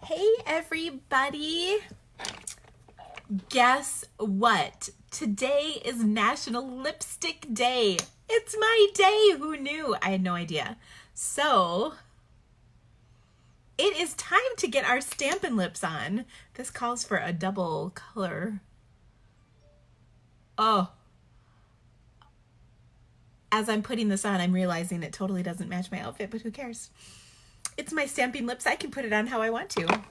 Hey everybody! Guess what? Today is National Lipstick Day. It's my day. Who knew? I had no idea. So, it is time to get our Stampin' Lips on. This calls for a double color. Oh. As I'm putting this on, I'm realizing it totally doesn't match my outfit, but who cares? It's my Stampin' Lips. I can put it on how I want to.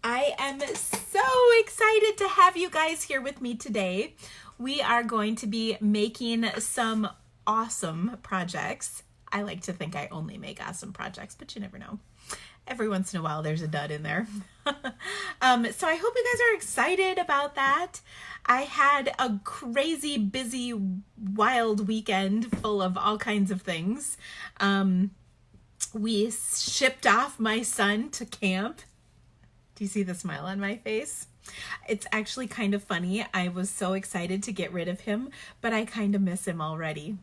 I am so excited to have you guys here with me today. We are going to be making some awesome projects. I like to think I only make awesome projects, but you never know. Every once in a while, there's a dud in there. So I hope you guys are excited about that. I had a crazy, busy, wild weekend full of all kinds of things. We shipped off my son to camp. Do you see the smile on my face? It's actually kind of funny. I was so excited to get rid of him, but I kind of miss him already.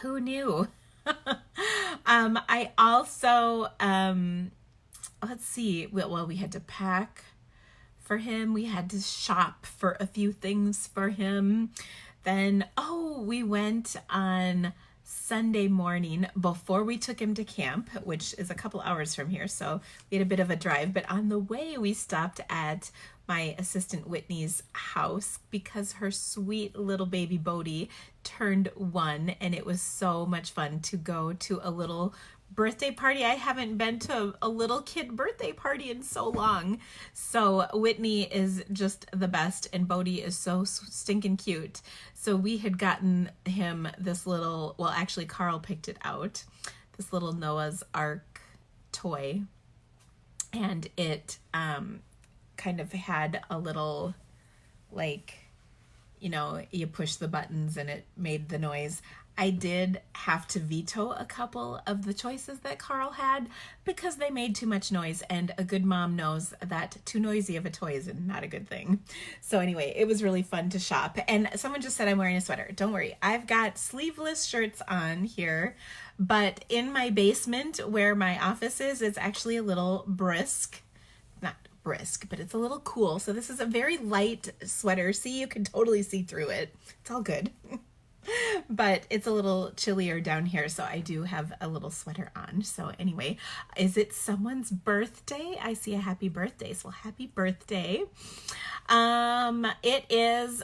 Who knew? I also, let's see, well, we had to pack for him. We had to shop for a few things for him. Then, we went on Sunday morning before we took him to camp, which is a couple hours from here, so we had a bit of a drive, but on the way we stopped at my assistant Whitney's house because her sweet little baby Bodhi turned 1, and it was so much fun to go to a little birthday party. I haven't been to a little kid birthday party in so long. So Whitney is just the best, and Bodhi is so stinking cute. So we had gotten him this little, well, actually Carl picked it out, this little Noah's Ark toy, and it kind of had a little, like, you know, you push the buttons and it made the noise. I did have to veto a couple of the choices that Carl had because they made too much noise, and a good mom knows that too noisy of a toy is not a good thing. So anyway, it was really fun to shop. And someone just said I'm wearing a sweater. Don't worry, I've got sleeveless shirts on here, but in my basement where my office is, it's actually a little brisk. Not brisk, but it's a little cool. So this is a very light sweater. See, you can totally see through it. It's all good. But it's a little chillier down here, so I do have a little sweater on. So anyway, is it someone's birthday? I see a happy birthday, so happy birthday. It is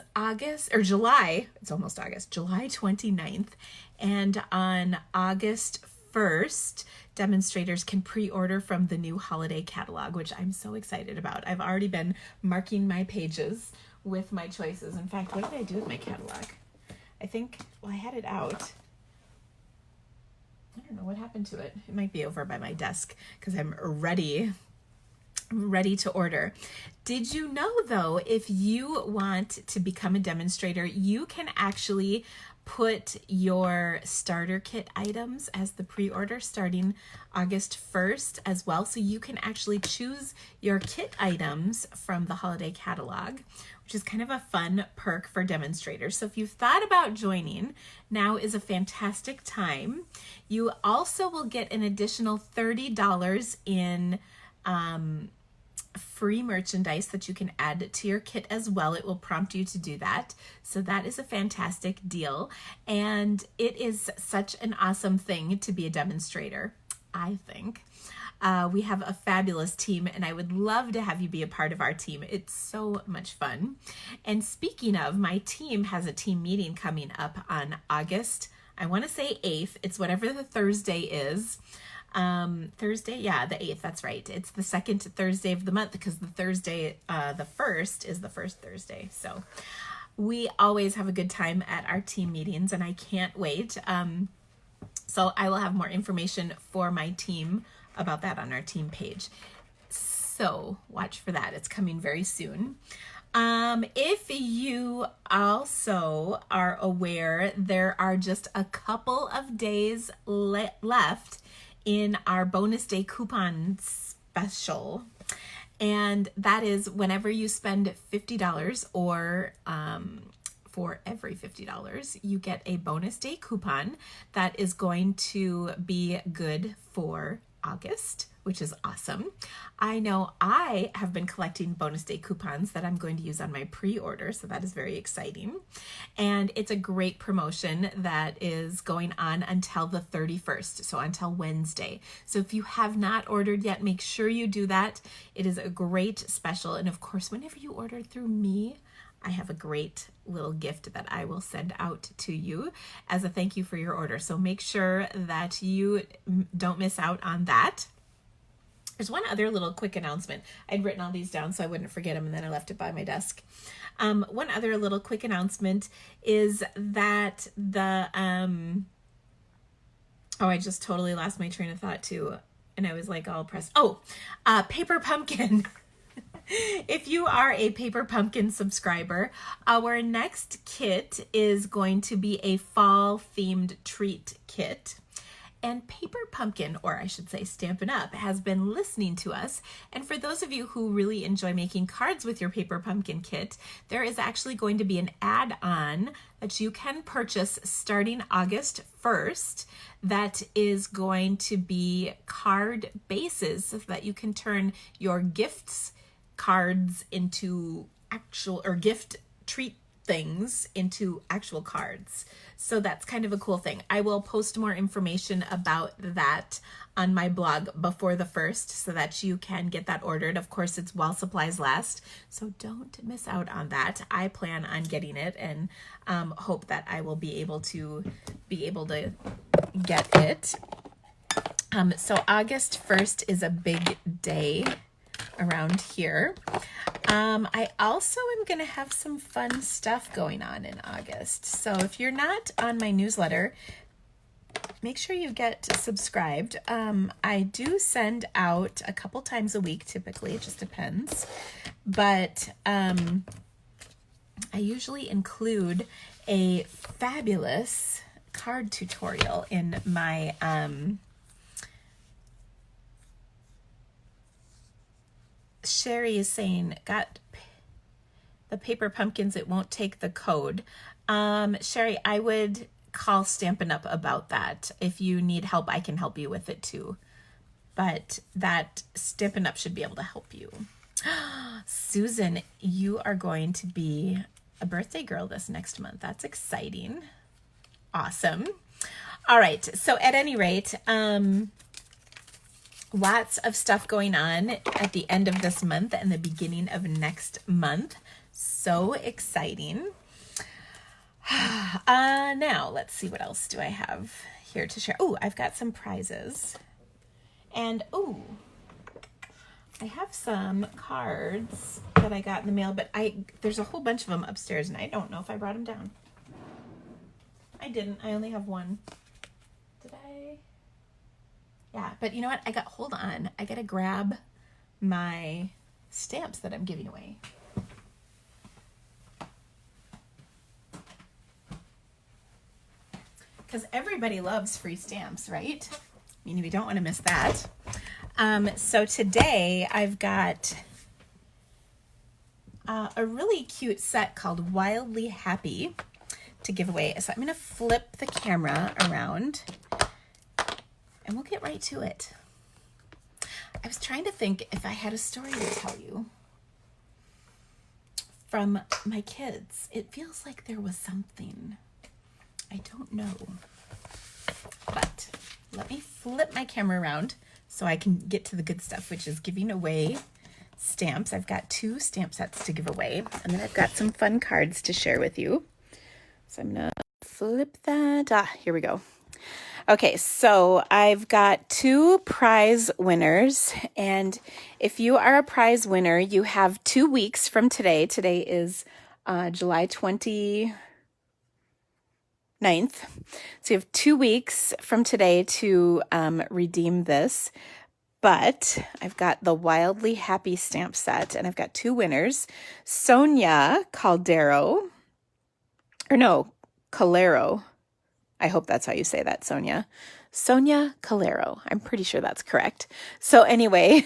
July, it's almost August, July 29th, and on August 1st, demonstrators can pre-order from the new holiday catalog, which I'm so excited about. I've already been marking my pages with my choices. In fact, what did I do with my catalog? I think, well, I had it out. I don't know what happened to it. It might be over by my desk because I'm ready to order. Did you know, though, if you want to become a demonstrator, you can actually put your starter kit items as the pre-order starting August 1st as well. So you can actually choose your kit items from the holiday catalog, which is kind of a fun perk for demonstrators. So if you've thought about joining, now is a fantastic time. You also will get an additional $30 in free merchandise that you can add to your kit as well. It will prompt you to do that. So that is a fantastic deal. And it is such an awesome thing to be a demonstrator, I think. We have a fabulous team, and I would love to have you be a part of our team. It's so much fun. And speaking of, my team has a team meeting coming up on August, I want to say 8th. It's whatever the Thursday is. Thursday, yeah, the 8th, that's right. It's the second Thursday of the month because the Thursday, the 1st is the first Thursday. So we always have a good time at our team meetings, and I can't wait. So I will have more information for my team about that on our team page. So watch for that. It's coming very soon. If you also are aware, there are just a couple of days left in our bonus day coupon special. And that is whenever you spend $50 or for every $50, you get a bonus day coupon that is going to be good for August, which is awesome. I know I have been collecting bonus day coupons that I'm going to use on my pre-order, so that is very exciting. And it's a great promotion that is going on until the 31st, so until Wednesday. So if you have not ordered yet, make sure you do that. It is a great special. And of course, whenever you order through me, I have a great little gift that I will send out to you as a thank you for your order. So make sure that you don't miss out on that. There's one other little quick announcement. I'd written all these down so I wouldn't forget them, and then I left it by my desk. One other little quick announcement is that the, I just totally lost my train of thought too. And I was like all pressed. Paper Pumpkin. If you are a Paper Pumpkin subscriber, our next kit is going to be a fall themed treat kit. And Paper Pumpkin, or I should say Stampin' Up, has been listening to us. And for those of you who really enjoy making cards with your Paper Pumpkin kit, there is actually going to be an add-on that you can purchase starting August 1st that is going to be card bases so that you can turn your gifts cards into actual, or gift treat things into actual cards. So that's kind of a cool thing. I will post more information about that on my blog before the 1st so that you can get that ordered. Of course, it's while supplies last, so don't miss out on that. I plan on getting it and hope that I will be able to get it. So August 1st is a big day around here. I also am going to have some fun stuff going on in August. So if you're not on my newsletter, make sure you get subscribed. I do send out a couple times a week, typically. It just depends. But I usually include a fabulous card tutorial in my Sherry is saying, got the paper pumpkins, it won't take the code. Sherry, I would call Stampin' Up about that. If you need help, I can help you with it too. But that Stampin' Up should be able to help you. Susan, you are going to be a birthday girl this next month. That's exciting. Awesome. All right. So at any rate, lots of stuff going on at the end of this month and the beginning of next month. So exciting. Now, let's see, what else do I have here to share? Oh, I've got some prizes. And, I have some cards that I got in the mail, but there's a whole bunch of them upstairs, and I don't know if I brought them down. I didn't. I only have one. Did I? Yeah, but you know what? Hold on. I got to grab my stamps that I'm giving away. Because everybody loves free stamps, right? I mean, we don't want to miss that. So today I've got a really cute set called Wildly Happy to give away. So I'm going to flip the camera around and we'll get right to it. I was trying to think if I had a story to tell you from my kids. It feels like there was something. I don't know. But let me flip my camera around so I can get to the good stuff, which is giving away stamps. I've got 2 stamp sets to give away, and then I've got some fun cards to share with you. So I'm going to flip that. Here we go. Okay, so I've got 2 prize winners, and if you are a prize winner, you have 2 weeks from today. Today is July 29th. So you have 2 weeks from today to redeem this. But I've got the Wildly Happy stamp set, and I've got 2 winners. Sonia Calero. I hope that's how you say that, Sonia. Sonia Calero. I'm pretty sure that's correct. So anyway,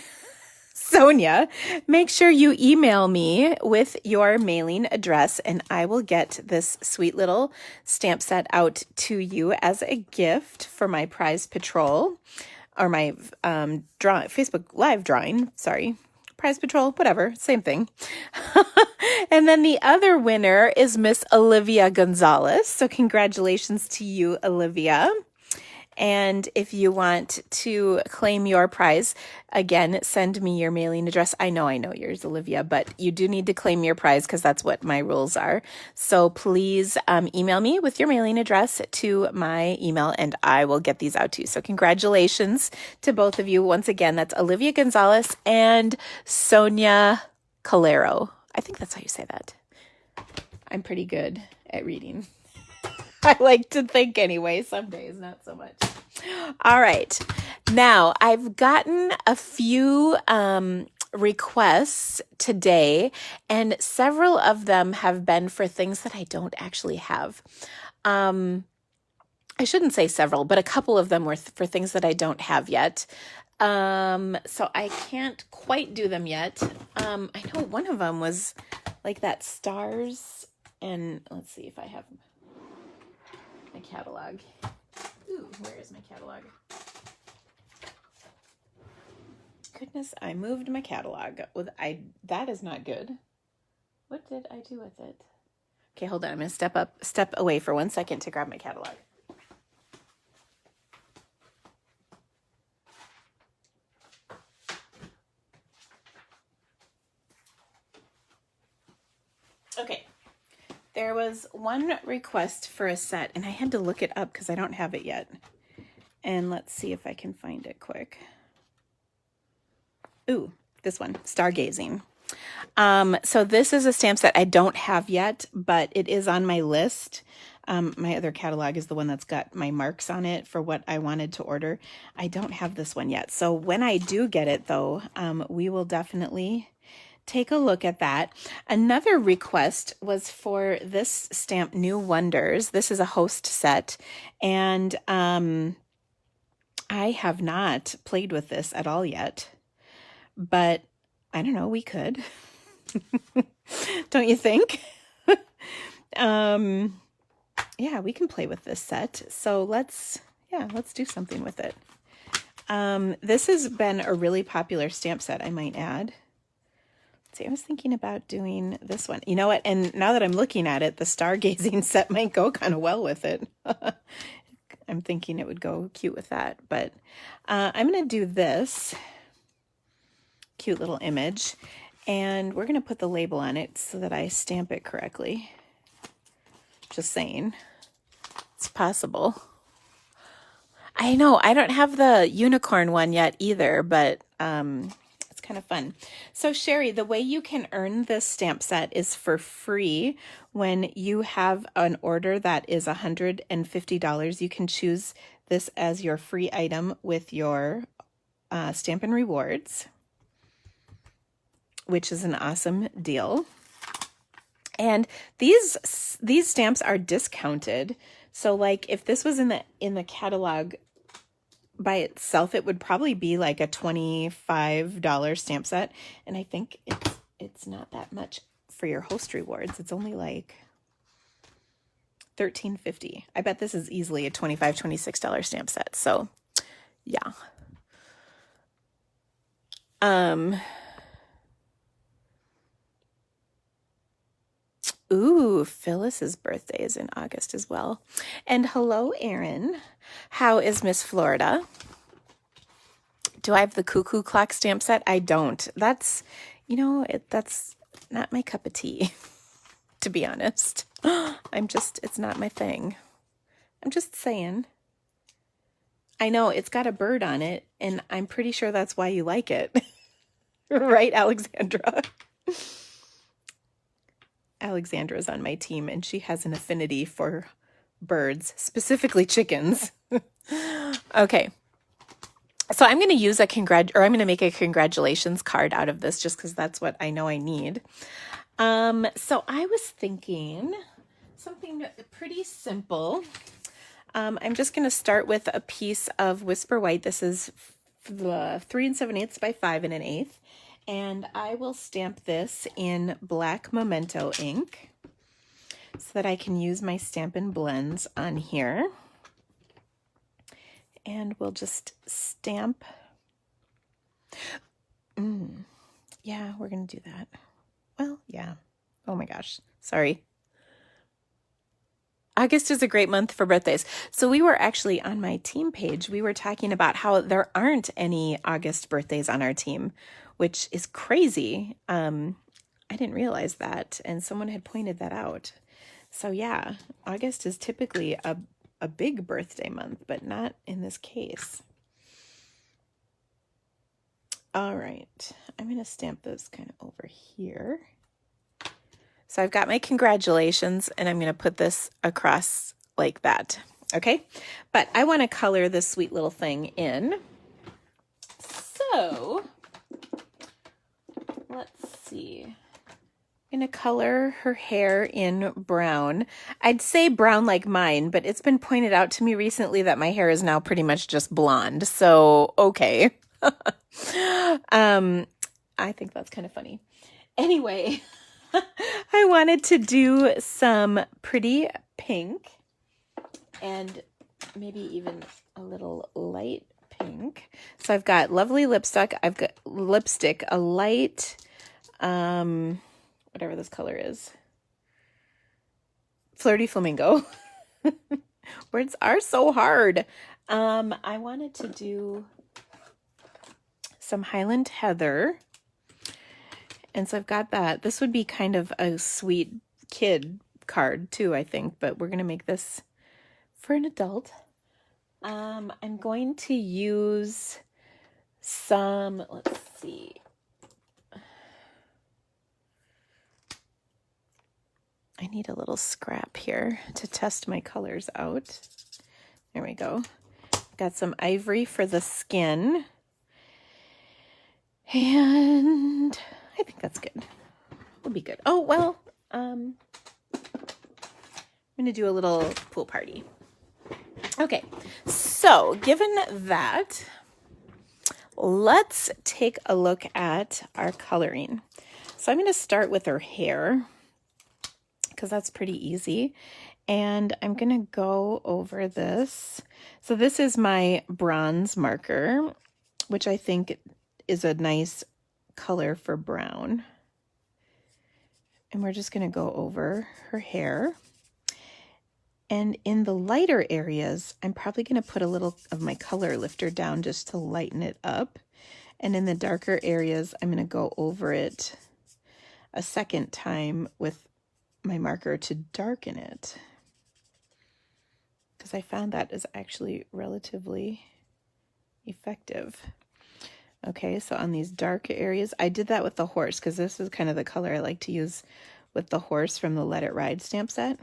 Sonia, make sure you email me with your mailing address and I will get this sweet little stamp set out to you as a gift for my prize patrol. or my Facebook Live drawing, sorry, Prize Patrol, whatever, same thing. And then the other winner is Miss Olivia Gonzalez. So congratulations to you, Olivia. And if you want to claim your prize, again, send me your mailing address. I know yours, Olivia, but you do need to claim your prize because that's what my rules are. So please email me with your mailing address to my email and I will get these out to you. So congratulations to both of you. Once again, that's Olivia Gonzalez and Sonia Calero. I think that's how you say that. I'm pretty good at reading. I like to think anyway, some days, not so much. All right. Now, I've gotten a few requests today, and several of them have been for things that I don't actually have. I shouldn't say several, but a couple of them were for things that I don't have yet. So I can't quite do them yet. I know one of them was like that stars, and let's see if I have my catalog. Ooh, where is my catalog? Goodness, I moved my catalog. That is not good. What did I do with it? Okay, hold on. I'm going to step away for 1 second to grab my catalog. Okay. There was one request for a set, and I had to look it up because I don't have it yet. And let's see if I can find it quick. Ooh, this one, Stargazing. So this is a stamp set I don't have yet, but it is on my list. My other catalog is the one that's got my marks on it for what I wanted to order. I don't have this one yet. So when I do get it, though, we will definitely take a look at that. Another request was for this stamp, New Wonders. This is a host set, and I have not played with this at all yet, but I don't know, we could. Don't you think? Yeah, we can play with this set. So let's do something with it. This has been a really popular stamp set, I might add. See, I was thinking about doing this one. You know what? And now that I'm looking at it, the Stargazing set might go kind of well with it. I'm thinking it would go cute with that. But I'm going to do this cute little image. And we're going to put the label on it so that I stamp it correctly. Just saying. It's possible. I know, I don't have the unicorn one yet either, but it's kind of fun. So Sherry, the way you can earn this stamp set is for free. When you have an order that is $150, you can choose this as your free item with your Stampin' Rewards, which is an awesome deal. And these stamps are discounted. So like if this was in the catalog by itself, it would probably be like a $25 stamp set. And I think it's not that much for your host rewards. It's only like $13.50. I bet this is easily a $25, $26 stamp set. So yeah. Ooh, Phyllis's birthday is in August as well. And hello, Erin. How is Miss Florida? Do I have the Cuckoo Clock stamp set? I don't. That's, that's not my cup of tea, to be honest. It's not my thing. I'm just saying. I know, it's got a bird on it, and I'm pretty sure that's why you like it. Right, Alexandra? Alexandra's on my team, and she has an affinity for birds, specifically chickens. Okay. So I'm going to use I'm going to make a congratulations card out of this just because that's what I know I need. So I was thinking something pretty simple. I'm just going to start with a piece of Whisper White. This is 3 7/8 by 5 1/8. And I will stamp this in black Memento ink so that I can use my Stampin' Blends on here. And we'll just stamp. Yeah, we're going to do that. Well, yeah. Oh my gosh. Sorry. August is a great month for birthdays. So we were actually on my team page, we were talking about how there aren't any August birthdays on our team, which is crazy. I didn't realize that, and someone had pointed that out. So yeah, August is typically a big birthday month, but not in this case. All right, I'm going to stamp those kind of over here. So I've got my congratulations, and I'm going to put this across like that, okay? But I want to color this sweet little thing in. So let's see. I'm going to color her hair in brown. I'd say brown like mine, but it's been pointed out to me recently that my hair is now pretty much just blonde. So, okay. I think that's kind of funny. Anyway, I wanted to do some pretty pink and maybe even a little light pink. So I've got lovely lipstick. I've got lipstick, a light, whatever this color is, Flirty Flamingo. Words are so hard. I wanted to do some Highland Heather. And so I've got that. This would be kind of a sweet kid card too, I think, but we're going to make this for an adult. I'm going to use some, let's see. I need a little scrap here to test my colors out. There we go. Got some ivory for the skin. And I think that's good. Will be good. Oh, well, I'm going to do a little pool party. Okay, so given that, let's take a look at our coloring. So I'm going to start with her hair because that's pretty easy. And I'm going to go over this. So this is my bronze marker, which I think is a nice color for brown. And we're just going to go over her hair. And in the lighter areas, I'm probably going to put a little of my color lifter down just to lighten it up. And in the darker areas, I'm going to go over it a second time with my marker to darken it. Because I found that is actually relatively effective. Okay, so on these dark areas, I did that with the horse because this is kind of the color I like to use with the horse from the Let It Ride stamp set.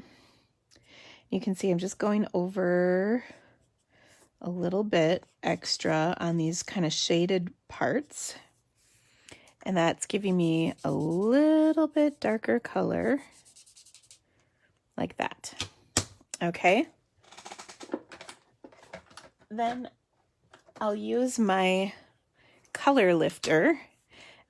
You can see I'm just going over a little bit extra on these kind of shaded parts. And that's giving me a little bit darker color like that. Okay. Then I'll use my color lifter, and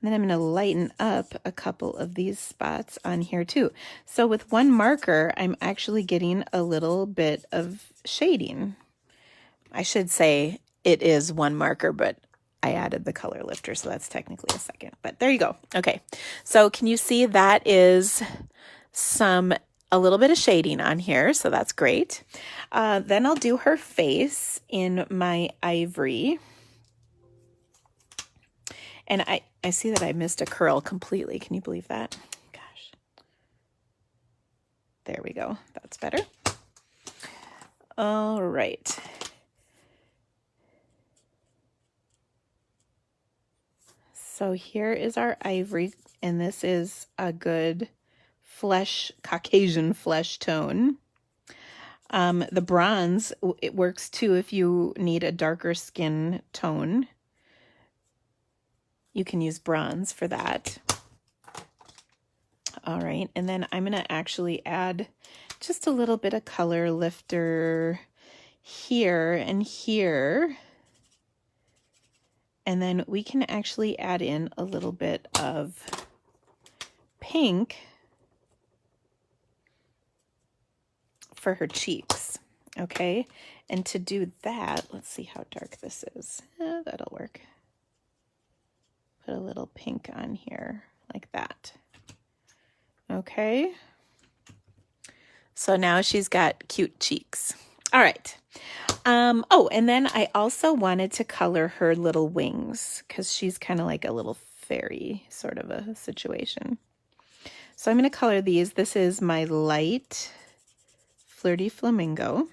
then I'm going to lighten up a couple of these spots on here too. So with one marker, I'm actually getting a little bit of shading. I should say it is one marker, but I added the color lifter, so that's technically a second. But there you go. Okay, so can you see that is a little bit of shading on here, so that's great. Then I'll do her face in my ivory. And I see that I missed a curl completely. Can you believe that? Gosh. There we go. That's better. All right. So here is our ivory, and this is a good flesh, Caucasian flesh tone. The bronze, it works too if you need a darker skin tone. You can use bronze for that. All right, and then I'm going to actually add just a little bit of color lifter here and here. And then we can actually add in a little bit of pink for her cheeks. Okay, and to do that, let's see how dark this is. That'll work. Put a little pink on here like that. Okay. So now she's got cute cheeks. All right. Oh, and then I also wanted to color her little wings because she's kind of like a little fairy sort of a situation. So I'm going to color these. This is my light Flirty Flamingo.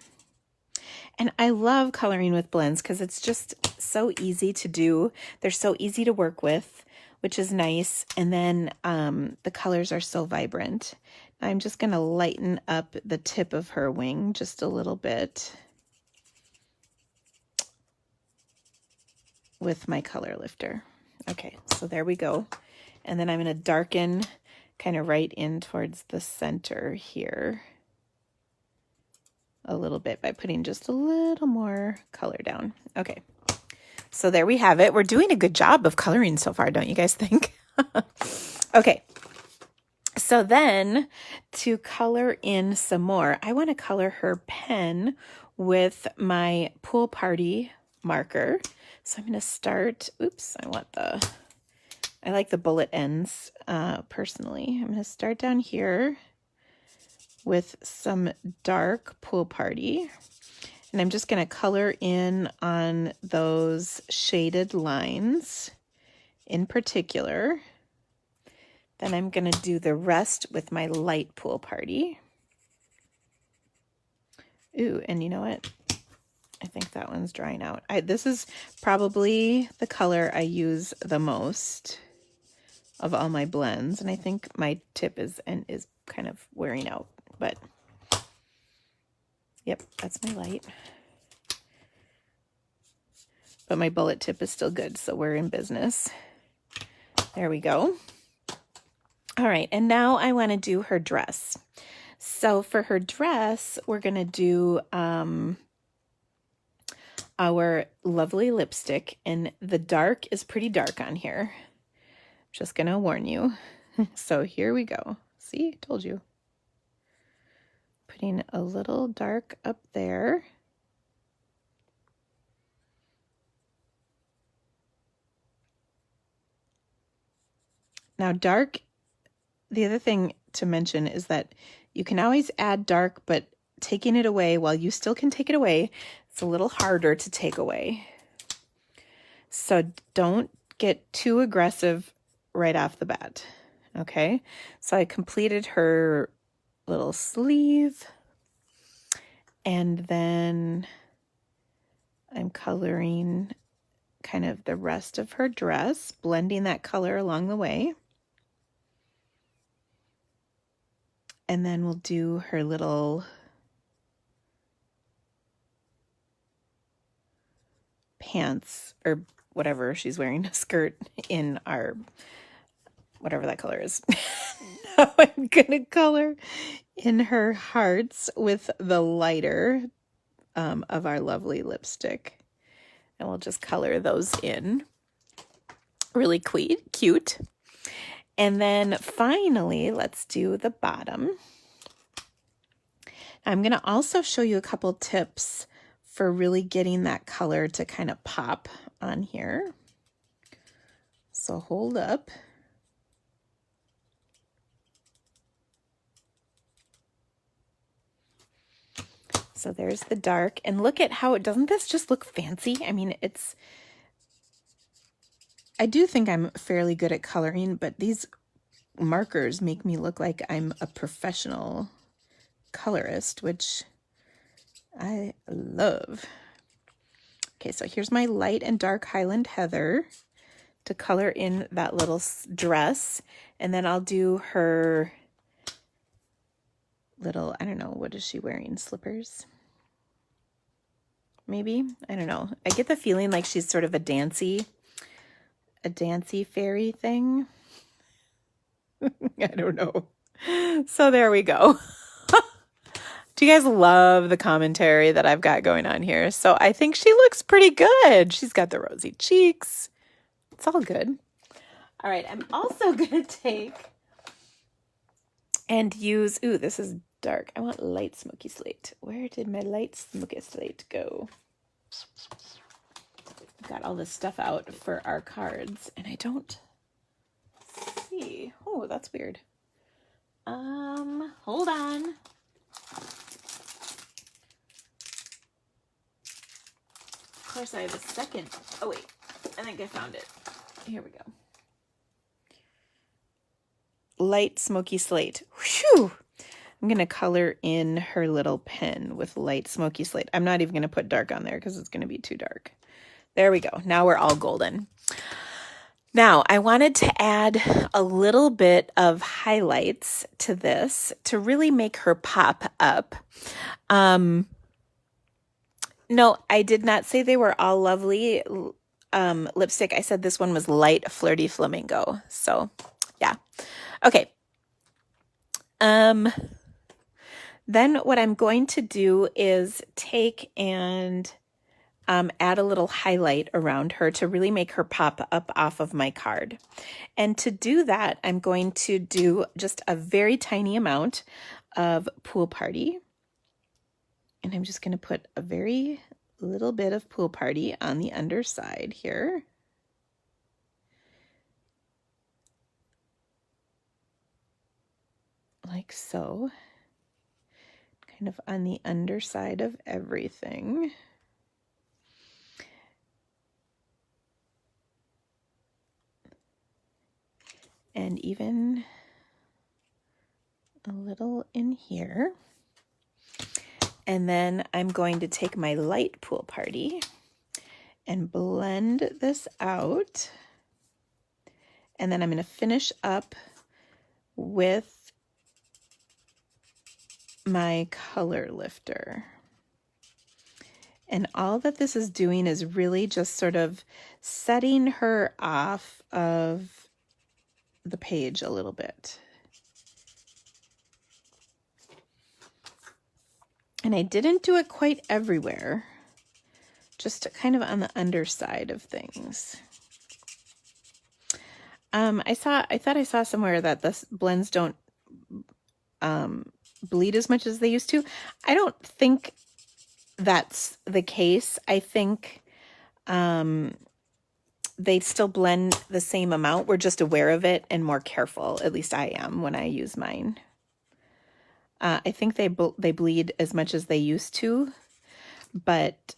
And I love coloring with blends because it's just so easy to do. They're so easy to work with, which is nice. And then the colors are so vibrant. I'm just going to lighten up the tip of her wing just a little bit with my color lifter. Okay, so there we go. And then I'm going to darken kind of right in towards the center here a little bit by putting just a little more color down. Okay, so there we have it. We're doing a good job of coloring so far, don't you guys think? Okay, so then to color in some more, I want to color her pen with my Pool Party marker. So I'm going to start, oops, I like the bullet ends personally. I'm going to start down here with some dark Pool Party. And I'm just going to color in on those shaded lines in particular. Then I'm going to do the rest with my light Pool Party. Ooh, and you know what? I think that one's drying out. This is probably the color I use the most of all my blends. And I think my tip is kind of wearing out. But, yep, that's my light. But my bullet tip is still good, so we're in business. There we go. All right, and now I want to do her dress. So for her dress, we're going to do our lovely lipstick. And the dark is pretty dark on here. Just going to warn you. So here we go. See, told you. Putting a little dark up there. Now dark, the other thing to mention is that you can always add dark, but taking it away, while you still can take it away, it's a little harder to take away. So don't get too aggressive right off the bat. Okay, so I completed her little sleeve, and then I'm coloring kind of the rest of her dress, blending that color along the way. And then we'll do her little pants, or whatever she's wearing, a skirt in our, whatever that color is. Now I'm gonna color in her hearts with the lighter of our lovely lipstick. And we'll just color those in. Really cute. And then finally, let's do the bottom. I'm going to also show you a couple tips for really getting that color to kind of pop on here. So hold up. So there's the dark, and look at how doesn't this just look fancy? I mean, I do think I'm fairly good at coloring, but these markers make me look like I'm a professional colorist, which I love. Okay, so here's my light and dark Highland Heather to color in that little dress, and then I'll do her little, I don't know, what is she wearing? Slippers? Maybe? I don't know. I get the feeling like she's sort of a dancey fairy thing. I don't know. So there we go. Do you guys love the commentary that I've got going on here? So I think she looks pretty good. She's got the rosy cheeks. It's all good. All right, I'm also going to take and use, ooh, this is dark. I want light smoky slate. Where did my light smoky slate go? I've got all this stuff out for our cards, and I don't see. Oh, that's weird. Hold on. Of course, I have a second. Oh, wait. I think I found it. Here we go. Light smoky slate. Whew! I'm going to color in her little pen with light smoky slate. I'm not even going to put dark on there because it's going to be too dark. There we go. Now we're all golden. Now, I wanted to add a little bit of highlights to this to really make her pop up. No, I did not say they were all lovely lipstick. I said this one was light Flirty Flamingo. So, yeah. Okay. Then what I'm going to do is take and add a little highlight around her to really make her pop up off of my card. And to do that, I'm going to do just a very tiny amount of Pool Party. And I'm just going to put a very little bit of Pool Party on the underside here. Like so. Kind of on the underside of everything. And even a little in here. And then I'm going to take my light Pool Party and blend this out. And then I'm going to finish up with my color lifter. And all that this is doing is really just sort of setting her off of the page a little bit. And I didn't do it quite everywhere, just kind of on the underside of things. I thought I saw somewhere that the blends don't bleed as much as they used to. I don't think that's the case. I think they still blend the same amount. We're just aware of it and more careful. At least I am when I use mine. I think they bleed as much as they used to, but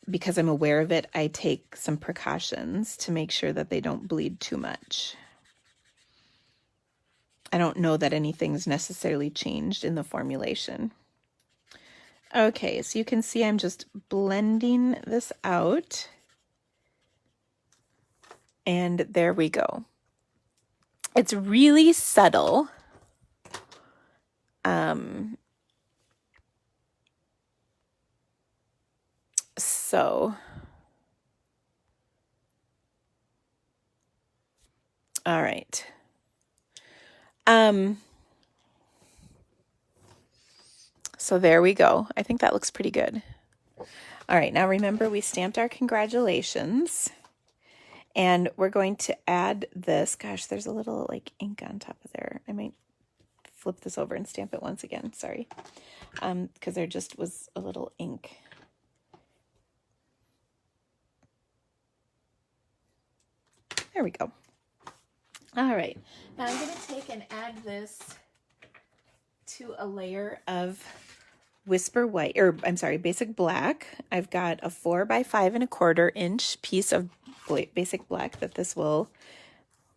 because I'm aware of it, I take some precautions to make sure that they don't bleed too much. I don't know that anything's necessarily changed in the formulation. Okay, so you can see I'm just blending this out. And there we go. It's really subtle. So, all right. So there we go. I think that looks pretty good. All right, now remember we stamped our congratulations. And we're going to add this. Gosh, there's a little like ink on top of there. I might flip this over and stamp it once again. Sorry. Because there just was a little ink. There we go. All right. Now I'm going to take and add this to a layer of Whisper White, or I'm sorry, Basic Black. I've got a 4 by 5 1/4 inch piece of Basic Black that this will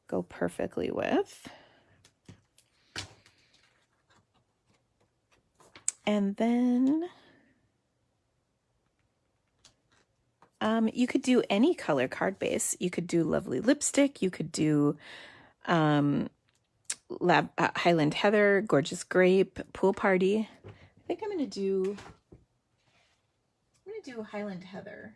go perfectly with. And then you could do any color card base. You could do Lovely Lipstick. You could do Highland Heather, Gorgeous Grape, Pool Party. I think I'm going to do Highland Heather.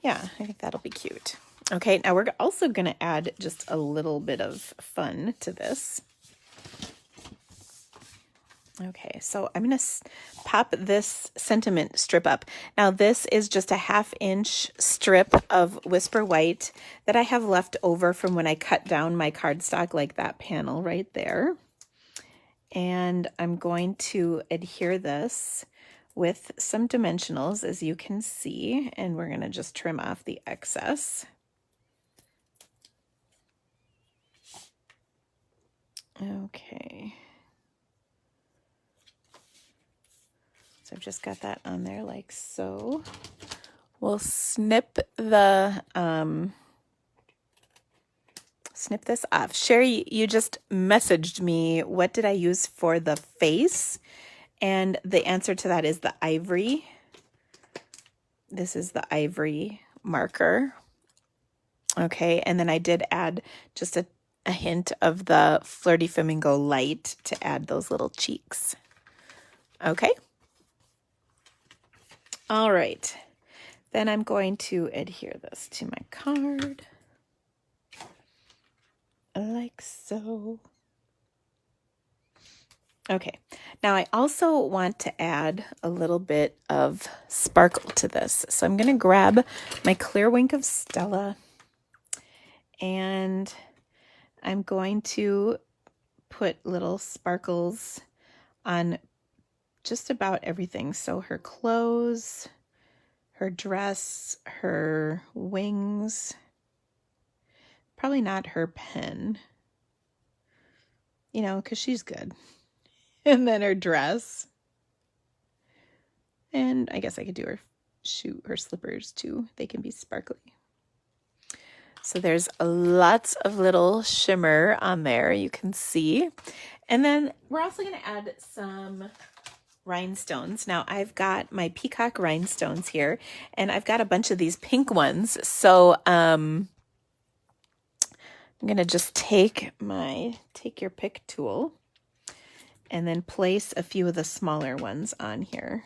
Yeah, I think that'll be cute. Okay, now we're also going to add just a little bit of fun to this. Okay, so I'm going to pop this sentiment strip up. Now this is just a 1/2 inch strip of Whisper White that I have left over from when I cut down my cardstock, like that panel right there. And I'm going to adhere this with some dimensionals, as you can see, and we're going to just trim off the excess. Okay. So I've just got that on there like so. We'll snip the snip this off. Sherry, you just messaged me, what did I use for the face? And the answer to that is the ivory. This is the ivory marker. Okay, and then I did add just a hint of the Flirty Flamingo light to add those little cheeks. Okay. All right. Then I'm going to adhere this to my card. Like so. Okay, now I also want to add a little bit of sparkle to this. So I'm going to grab my clear wink of Stella and I'm going to put little sparkles on just about everything. So her clothes, her dress, her wings, probably not her pen, you know, because she's good. And then her dress. And I guess I could do her her slippers too. They can be sparkly. So there's lots of little shimmer on there, you can see. And then we're also going to add some rhinestones. Now I've got my peacock rhinestones here, and I've got a bunch of these pink ones. So I'm going to just take your pick tool and then place a few of the smaller ones on here.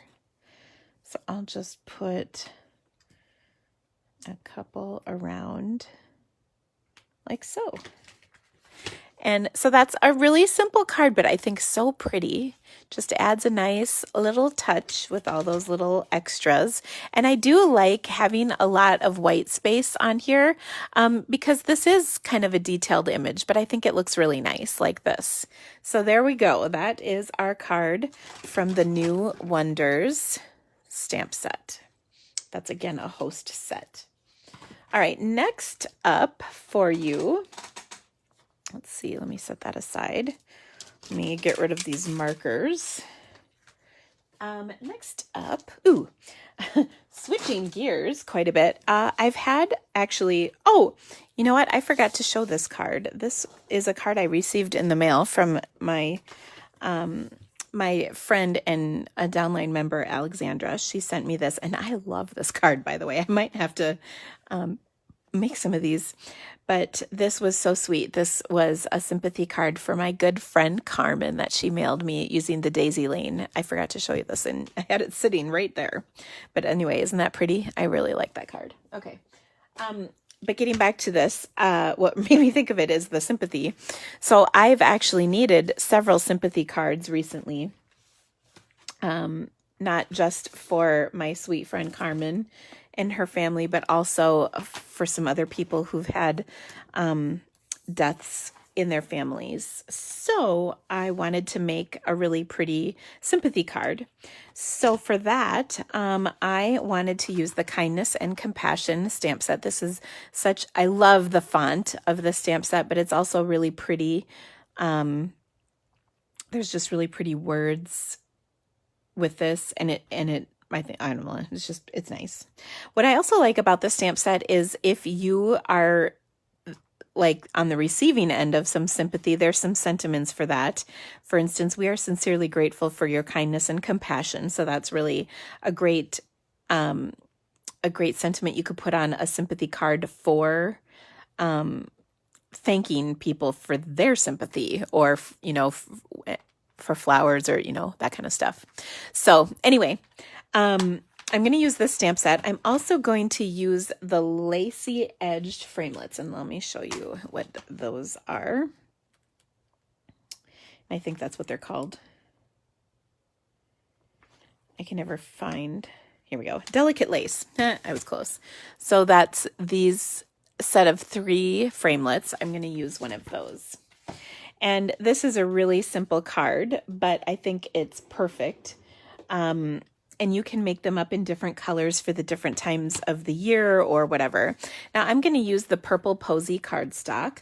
So I'll just put a couple around like so. And so that's a really simple card, but I think so pretty. Just adds a nice little touch with all those little extras. And I do like having a lot of white space on here because this is kind of a detailed image, but I think it looks really nice like this. So there we go. That is our card from the New Wonders stamp set. That's again a host set. All right, next up for you. Let's see, let me set that aside. Let me get rid of these markers. Next up, switching gears quite a bit. I've had actually, you know what? I forgot to show this card. This is a card I received in the mail from my my friend and a downline member, Alexandra. She sent me this, and I love this card, by the way. I might have to make some of these, but this was so sweet. This was a sympathy card for my good friend Carmen that she mailed me using the Daisy Lane. I forgot to show you this, and I had it sitting right there. But anyway, isn't that pretty? I really like that card. Okay. But getting back to this, what made me think of it is the sympathy. So I've actually needed several sympathy cards recently, not just for my sweet friend Carmen and her family, but also for some other people who've had deaths in their families. So I wanted to make a really pretty sympathy card. So for that, I wanted to use the Kindness and Compassion stamp set. This is I love the font of the stamp set, but it's also really pretty. There's just really pretty words with this, and it I don't know, it's nice. What I also like about the stamp set is if you are like on the receiving end of some sympathy, there's some sentiments for that. For instance, we are sincerely grateful for your kindness and compassion. So that's really a great sentiment you could put on a sympathy card for thanking people for their sympathy, or, you know, for flowers, or, you know, that kind of stuff. So anyway, I'm going to use this stamp set. I'm also going to use the lacy edged framelits, and let me show you what those are. I think that's what they're called. I can never find, here we go, delicate lace. I was close. So that's these set of 3 framelits. I'm going to use one of those. And this is a really simple card, but I think it's perfect. And you can make them up in different colors for the different times of the year or whatever. Now I'm going to use the purple Posy cardstock.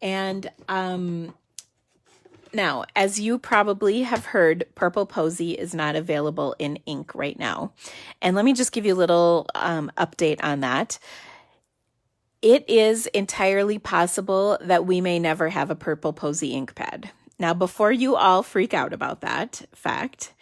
And now, as you probably have heard, Purple Posy is not available in ink right now. And let me just give you a little update on that. It is entirely possible that we may never have a Purple Posy ink pad. Now, before you all freak out about that fact,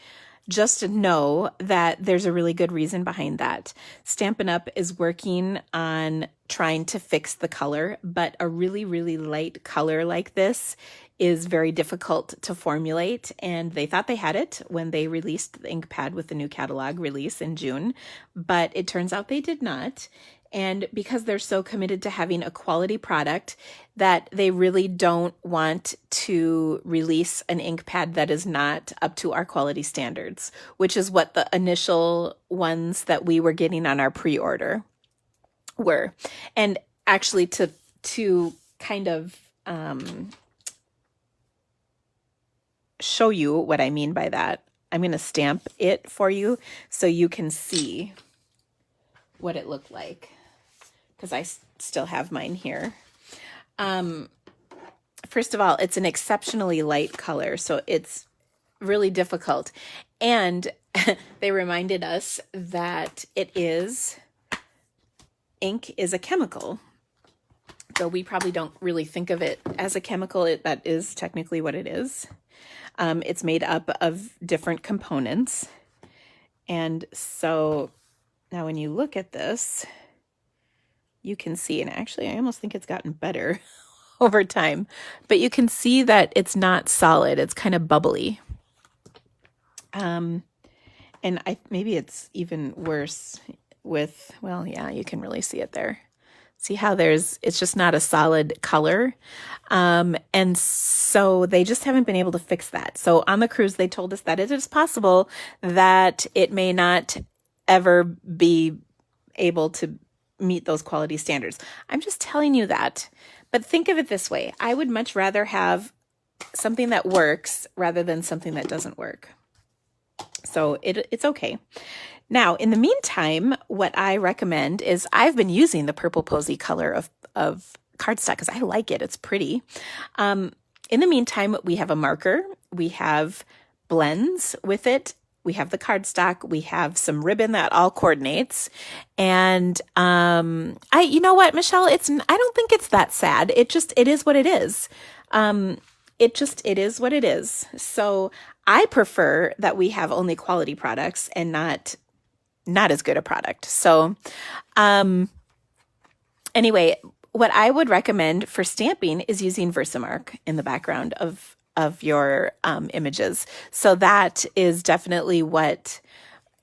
just know that there's a really good reason behind that. Stampin' Up! Is working on trying to fix the color, but a really, really light color like this is very difficult to formulate, and they thought they had it when they released the ink pad with the new catalog release in June, but it turns out they did not. And because they're so committed to having a quality product, that they really don't want to release an ink pad that is not up to our quality standards, which is what the initial ones that we were getting on our pre-order were. And actually to kind of show you what I mean by that, I'm going to stamp it for you so you can see what it looked like, because I still have mine here. First of all, it's an exceptionally light color, so it's really difficult. And they reminded us that ink is a chemical. Though we probably don't really think of it as a chemical, that is technically what it is. It's made up of different components. And so now when you look at this, you can see, and actually I almost think it's gotten better over time, but you can see that it's not solid. It's kind of bubbly. And maybe it's even worse with, well, yeah, you can really see it there. See how it's just not a solid color. And so they just haven't been able to fix that. So on the cruise, they told us that it is possible that it may not ever be able to meet those quality standards. I'm just telling you that. But think of it this way. I would much rather have something that works rather than something that doesn't work. So it's okay. Now, in the meantime, what I recommend is I've been using the Purple Posy color of cardstock because I like it. It's pretty. In the meantime, we have a marker. We have blends with it. We have the cardstock. We have some ribbon that all coordinates. And you know what, Michelle? I don't think it's that sad. It is what it is. It is what it is. So I prefer that we have only quality products and not as good a product. So anyway, what I would recommend for stamping is using Versamark in the background of your images. So that is definitely what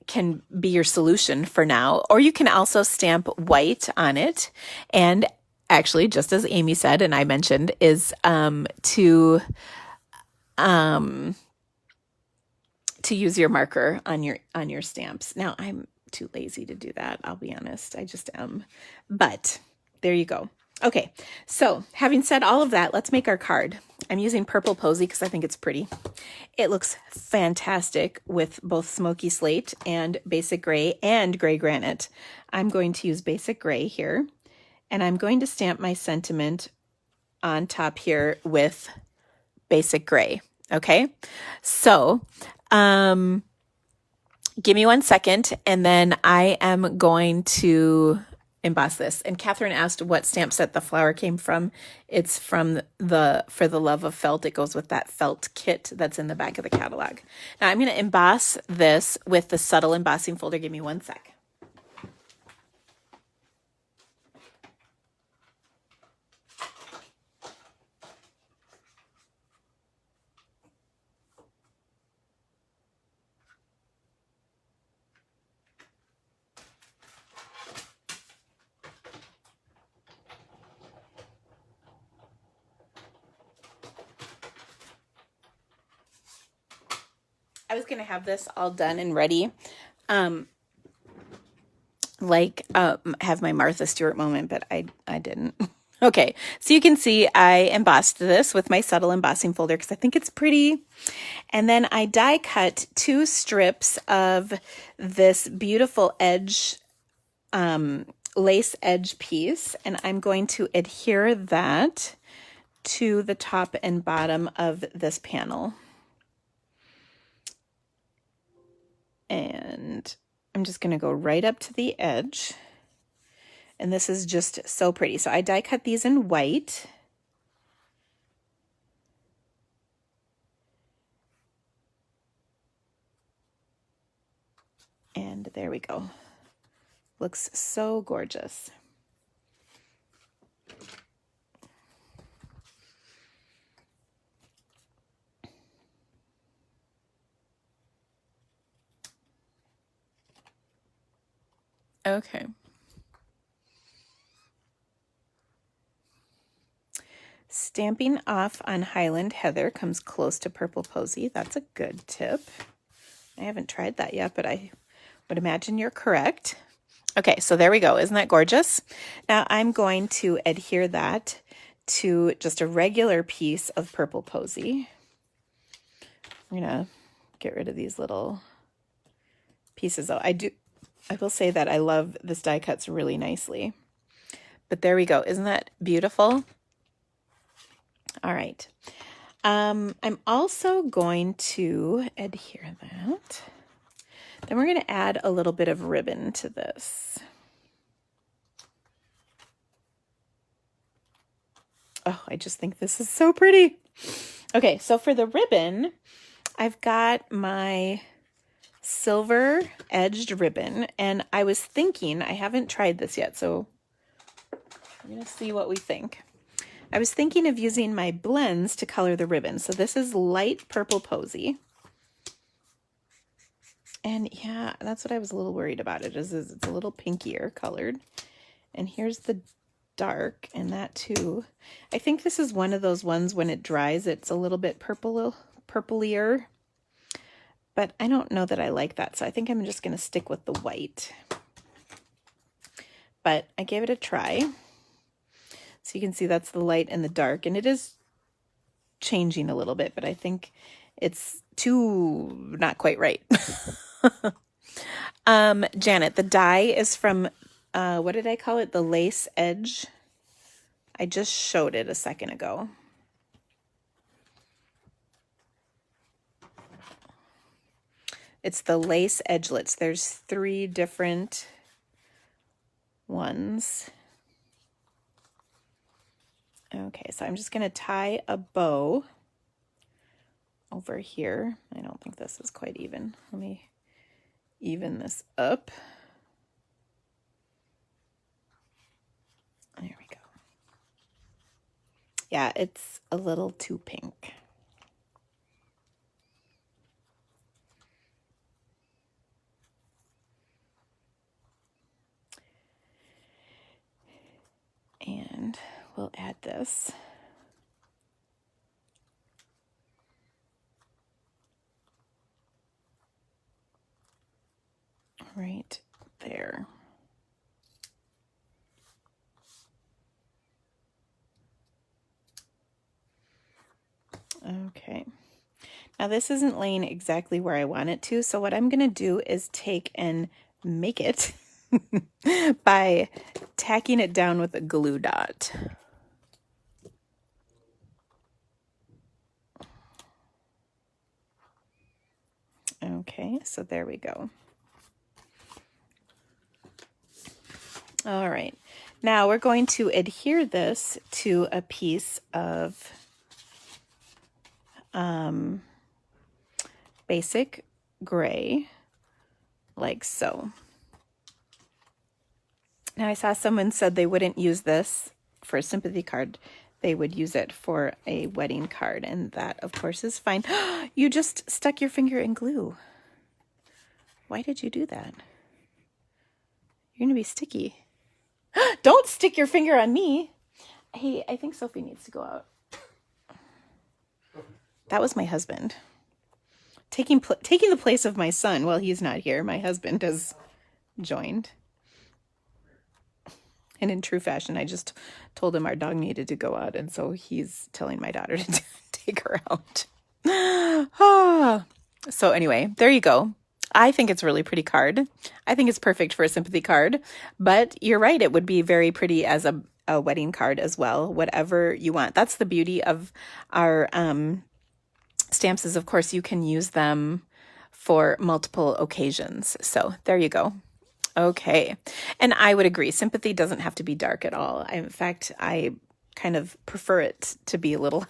can be your solution for now. Or you can also stamp white on it. And actually, just as Amy said, and I mentioned, is to use your marker on your stamps. Now, I'm too lazy to do that. I'll be honest. I just am. But there you go. Okay. So having said all of that, let's make our card. I'm using Purple Posy because I think it's pretty. It looks fantastic with both smoky slate and basic gray and gray granite. I'm going to use basic gray here, and I'm going to stamp my sentiment on top here with basic gray. Okay. So, give me 1 second, and then I am going to emboss this. And Catherine asked what stamp set the flower came from. It's from For the Love of Felt. It goes with that felt kit that's in the back of the catalog. Now I'm going to emboss this with the subtle embossing folder. Give me 1 sec. I was going to have this all done and ready, have my Martha Stewart moment, but I didn't. Okay, so you can see I embossed this with my subtle embossing folder because I think it's pretty. And then I die cut 2 strips of this beautiful edge, lace edge piece, and I'm going to adhere that to the top and bottom of this panel. And I'm just going to go right up to the edge. And this is just so pretty. So I die cut these in white. And there we go. Looks so gorgeous. Okay. Stamping off on Highland Heather comes close to Purple Posy. That's a good tip. I haven't tried that yet, but I would imagine you're correct. Okay, so there we go. Isn't that gorgeous? Now I'm going to adhere that to just a regular piece of Purple Posy. I'm going to get rid of these little pieces. Oh, I will say that I love this die cuts really nicely. But there we go. Isn't that beautiful? All right. I'm also going to adhere that. Then we're going to add a little bit of ribbon to this. Oh, I just think this is so pretty. Okay, so for the ribbon, I've got my silver edged ribbon, and I was thinking, I haven't tried this yet, so I'm going to see what we think. I was thinking of using my blends to color the ribbon. So this is light Purple Posy. And yeah, that's what I was a little worried about. It's a little pinkier colored. And here's the dark, and that too. I think this is one of those ones when it dries, it's a little bit purplier. But I don't know that I like that, so I think I'm just going to stick with the white. But I gave it a try. So you can see that's the light and the dark, and it is changing a little bit, but I think it's not quite right. Janet, the die is from, what did I call it? The lace edge. I just showed it a second ago. It's the lace edgelets. There's 3 different ones. Okay, so I'm just going to tie a bow over here. I don't think this is quite even. Let me even this up. There we go. Yeah, it's a little too pink. And we'll add this. Right there. Okay. Now this isn't laying exactly where I want it to, so what I'm going to do is take and make it by tacking it down with a glue dot. Okay, so there we go. All right, now we're going to adhere this to a piece of basic gray, like so. Now I saw someone said they wouldn't use this for a sympathy card. They would use it for a wedding card, and that, of course, is fine. You just stuck your finger in glue. Why did you do that? You're going to be sticky. Don't stick your finger on me. Hey, I think Sophie needs to go out. That was my husband. Taking the place of my son while he's not here. My husband has joined. And in true fashion, I just told him our dog needed to go out. And so he's telling my daughter to take her out. So anyway, there you go. I think it's a really pretty card. I think it's perfect for a sympathy card. But you're right, it would be very pretty as a wedding card as well. Whatever you want. That's the beauty of our stamps is, of course, you can use them for multiple occasions. So there you go. Okay. And I would agree. Sympathy doesn't have to be dark at all. In fact, I kind of prefer it to be a little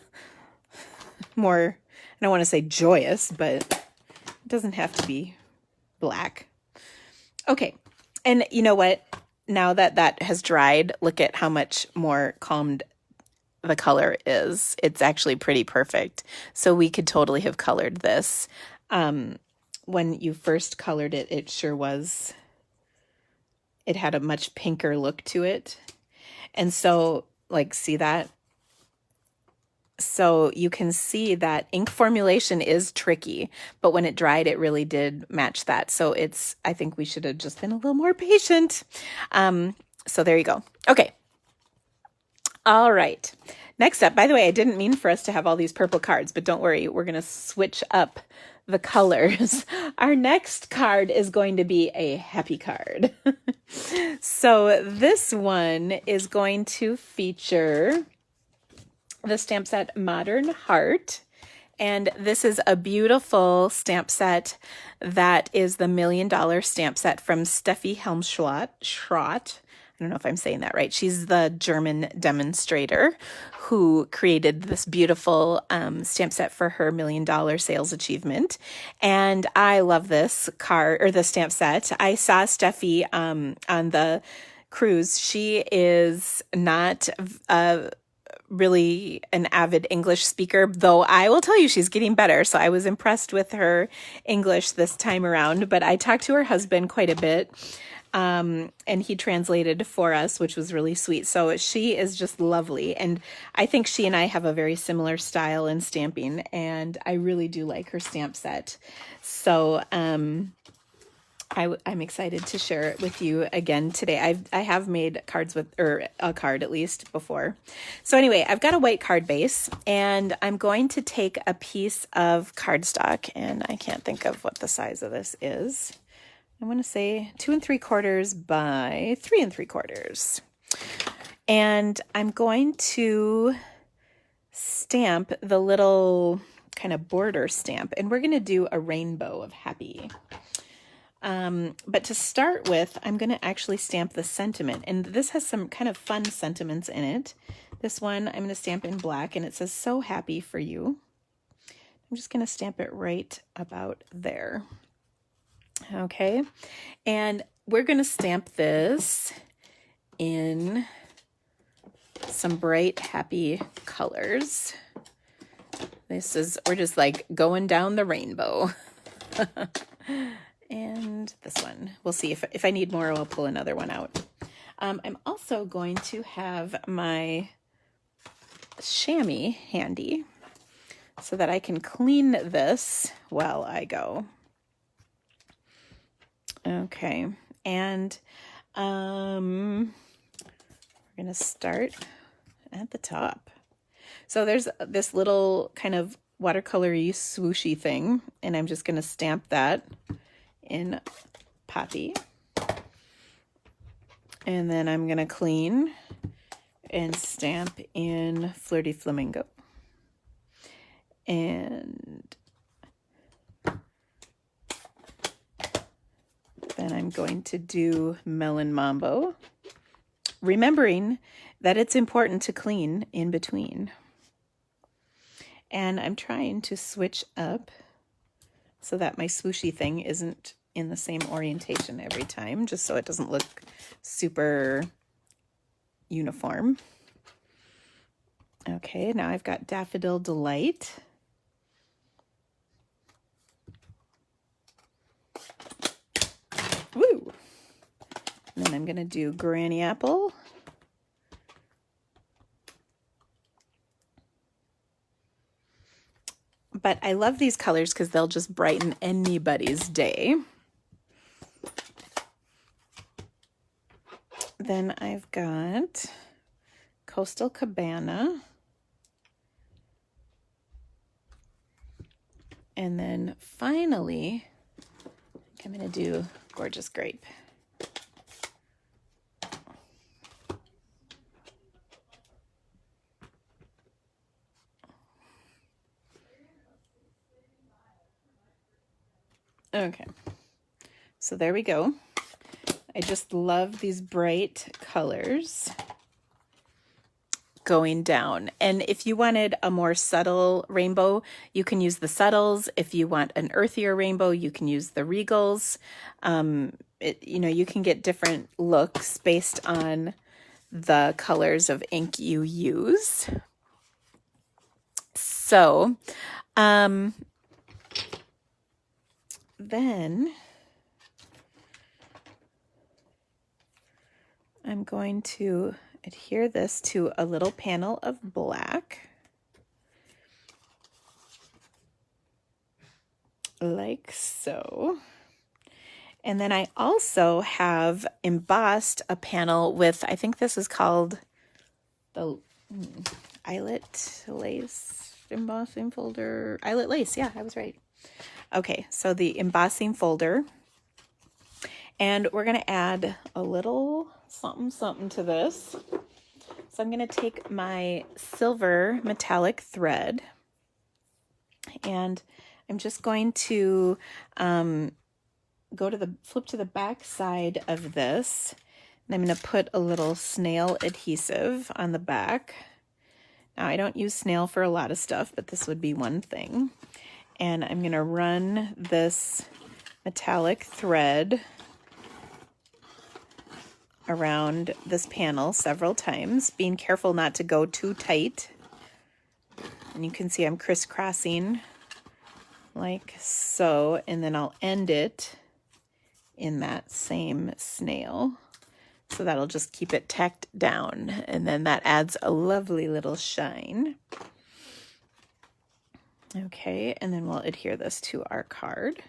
more, I don't want to say joyous, but it doesn't have to be black. Okay. And you know what? Now that that has dried, look at how much more calmed the color is. It's actually pretty perfect. So we could totally have colored this. When you first colored it, it sure was, it had a much pinker look to it. And so, like, see that? So you can see that ink formulation is tricky, but when it dried, it really did match that. So it's, I think we should have just been a little more patient. So there you go. Okay. All right. Next up, by the way, I didn't mean for us to have all these purple cards, but don't worry, we're going to switch up the colors. Our next card is going to be a happy card. So this one is going to feature the stamp set Modern Heart. And this is a beautiful stamp set that is the $1 Million stamp set from Steffi Helmschrott. I don't know if I'm saying that right. She's the German demonstrator who created this beautiful stamp set for her $1 Million sales achievement. And I love this card, or the stamp set. I saw Steffi on the cruise. She is not really an avid English speaker, though I will tell you she's getting better. So I was impressed with her English this time around, but I talked to her husband quite a bit. And he translated for us, which was really sweet. So she is just lovely. And I think she and I have a very similar style in stamping, and I really do like her stamp set. So, I'm excited to share it with you again today. I have made cards with, or a card at least before. So anyway, I've got a white card base, and I'm going to take a piece of cardstock, and I can't think of what the size of this is. I want to say 2 3/4 by 3 3/4. And I'm going to stamp the little kind of border stamp, and we're going to do a rainbow of happy. But to start with, I'm going to actually stamp the sentiment, and this has some kind of fun sentiments in it. This one I'm going to stamp in black, and it says, "So happy for you." I'm just going to stamp it right about there. Okay, and we're going to stamp this in some bright, happy colors. This is, we're just like going down the rainbow. And this one, we'll see if I need more, I'll pull another one out. I'm also going to have my chamois handy so that I can clean this while I go. Okay, and we're going to start at the top. So there's this little kind of watercolor-y swooshy thing, and I'm just going to stamp that in Poppy. And then I'm going to clean and stamp in Flirty Flamingo. And then I'm going to do Melon Mambo, remembering that it's important to clean in between. And I'm trying to switch up so that my swooshy thing isn't in the same orientation every time, just so it doesn't look super uniform. Okay, now I've got Daffodil Delight. Woo! And then I'm going to do Granny Apple. But I love these colors because they'll just brighten anybody's day. then I've got Coastal Cabana. And then finally, I'm going to do Gorgeous Grape. Okay, so there we go. I just love these bright colors going down. And if you wanted a more subtle rainbow, you can use the subtles. If you want an earthier rainbow, you can use the regals. You know, you can get different looks based on the colors of ink you use. So, then I'm going to adhere this to a little panel of black, like so. And then I also have embossed a panel with, I think this is called the Eyelet Lace embossing folder. Eyelet Lace, yeah, I was right. Okay, so the embossing folder, and we're going to add a little something to this. So I'm going to take my silver metallic thread, and I'm just going to flip to the back side of this, and I'm going to put a little snail adhesive on the back. Now, I don't use snail for a lot of stuff, but this would be one thing. And I'm going to run this metallic thread around this panel several times, being careful not to go too tight. And you can see I'm crisscrossing like so, and then I'll end it in that same snail. So that'll just keep it tacked down, and then that adds a lovely little shine. Okay, and then we'll adhere this to our card.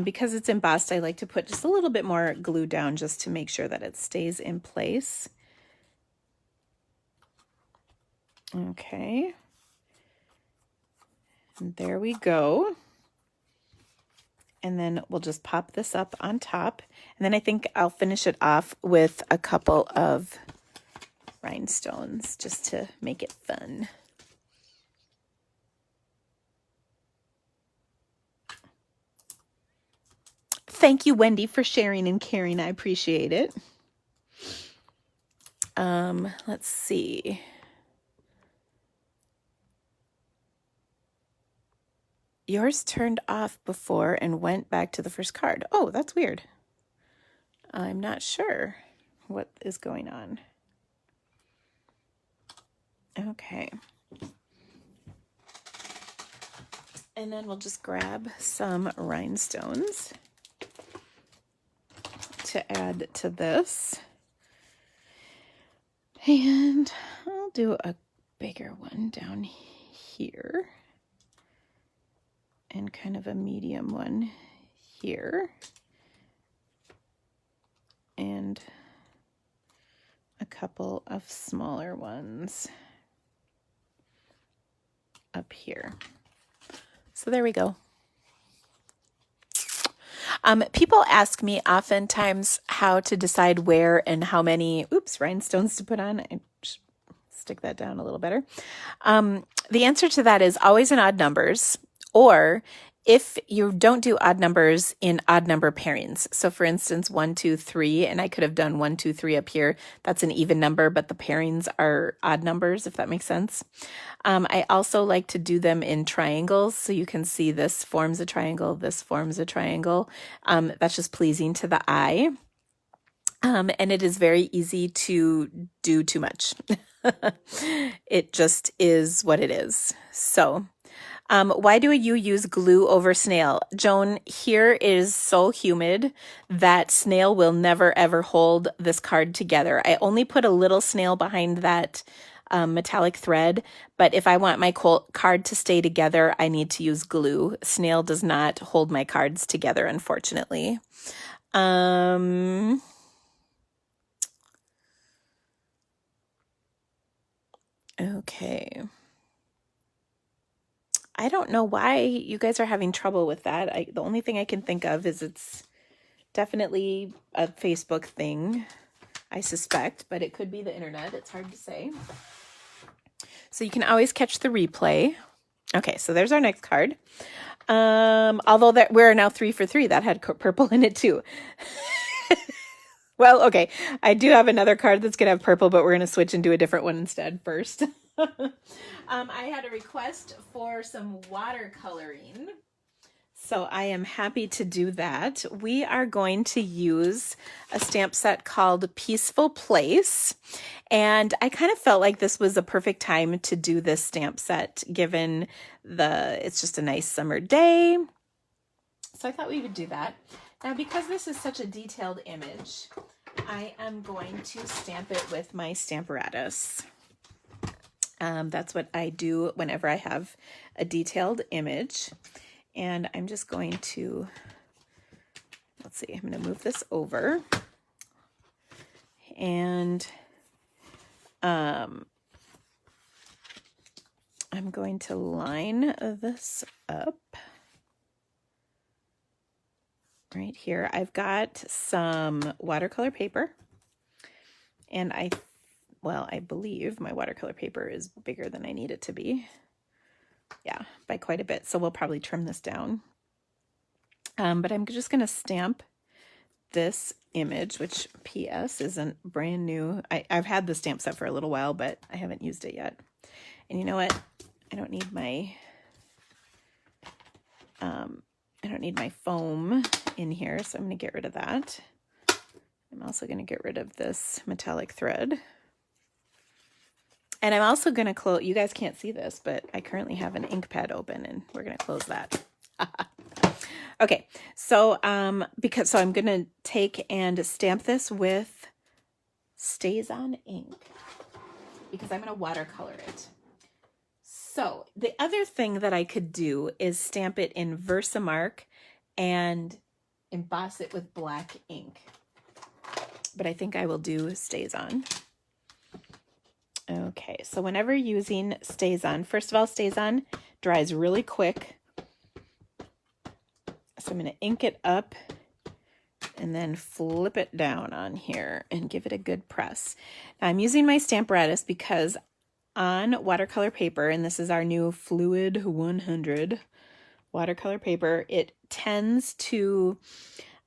Because it's embossed, I like to put just a little bit more glue down just to make sure that it stays in place. Okay. And there we go. And then we'll just pop this up on top. And then I think I'll finish it off with a couple of rhinestones just to make it fun. Thank you, Wendy, for sharing and caring. I appreciate it. Let's see. Yours turned off before and went back to the first card. Oh, that's weird. I'm not sure what is going on. Okay. And then we'll just grab some rhinestones to add to this. And I'll do a bigger one down here. And kind of a medium one here. And a couple of smaller ones up here. So there we go. People ask me oftentimes how to decide where and how many, rhinestones to put on. I just stick that down a little better. The answer to that is always in odd numbers, or if you don't do odd numbers, in odd number pairings. So for instance, 1, 2, 3, and I could have done 1, 2, 3 up here. That's an even number, but the pairings are odd numbers, if that makes sense. I also like to do them in triangles. So you can see this forms a triangle, this forms a triangle. That's just pleasing to the eye. And it is very easy to do too much. It just is what it is. So why do you use glue over snail? Joan, here is so humid that snail will never ever hold this card together. I only put a little snail behind that metallic thread, but if I want my card to stay together, I need to use glue. Snail does not hold my cards together, unfortunately. Okay. I don't know why you guys are having trouble with that. The only thing I can think of is it's definitely a Facebook thing, I suspect, but it could be the internet. It's hard to say. So you can always catch the replay. Okay, so there's our next card. Although that we're now 3 for 3. That had purple in it too. Well, okay. I do have another card that's going to have purple, but we're going to switch and do a different one instead first. I had a request for some watercoloring, so I am happy to do that. We are going to use a stamp set called Peaceful Place, and I kind of felt like this was a perfect time to do this stamp set given it's just a nice summer day. So I thought we would do that. Now, because this is such a detailed image, I am going to stamp it with my Stamparatus. That's what I do whenever I have a detailed image. And I'm just going to, let's see, I'm going to move this over. And I'm going to line this up. Right here, I've got some watercolor paper, and I believe my watercolor paper is bigger than I need it to be. Yeah, by quite a bit, so we'll probably trim this down. But I'm just going to stamp this image, which PS isn't brand new. I've had the stamp set for a little while, but I haven't used it yet. And you know what? I don't need my foam in here, so I'm going to get rid of that. I'm also going to get rid of this metallic thread. And I'm also going to close, you guys can't see this, but I currently have an ink pad open, and we're going to close that. Okay, so I'm going to take and stamp this with StazOn ink because I'm going to watercolor it. So the other thing that I could do is stamp it in Versamark and emboss it with black ink. But I think I will do StazOn. Okay, so whenever using StazOn, first of all, StazOn dries really quick. So I'm going to ink it up and then flip it down on here and give it a good press. Now I'm using my Stamparatus because on watercolor paper, and this is our new Fluid 100 watercolor paper, it tends to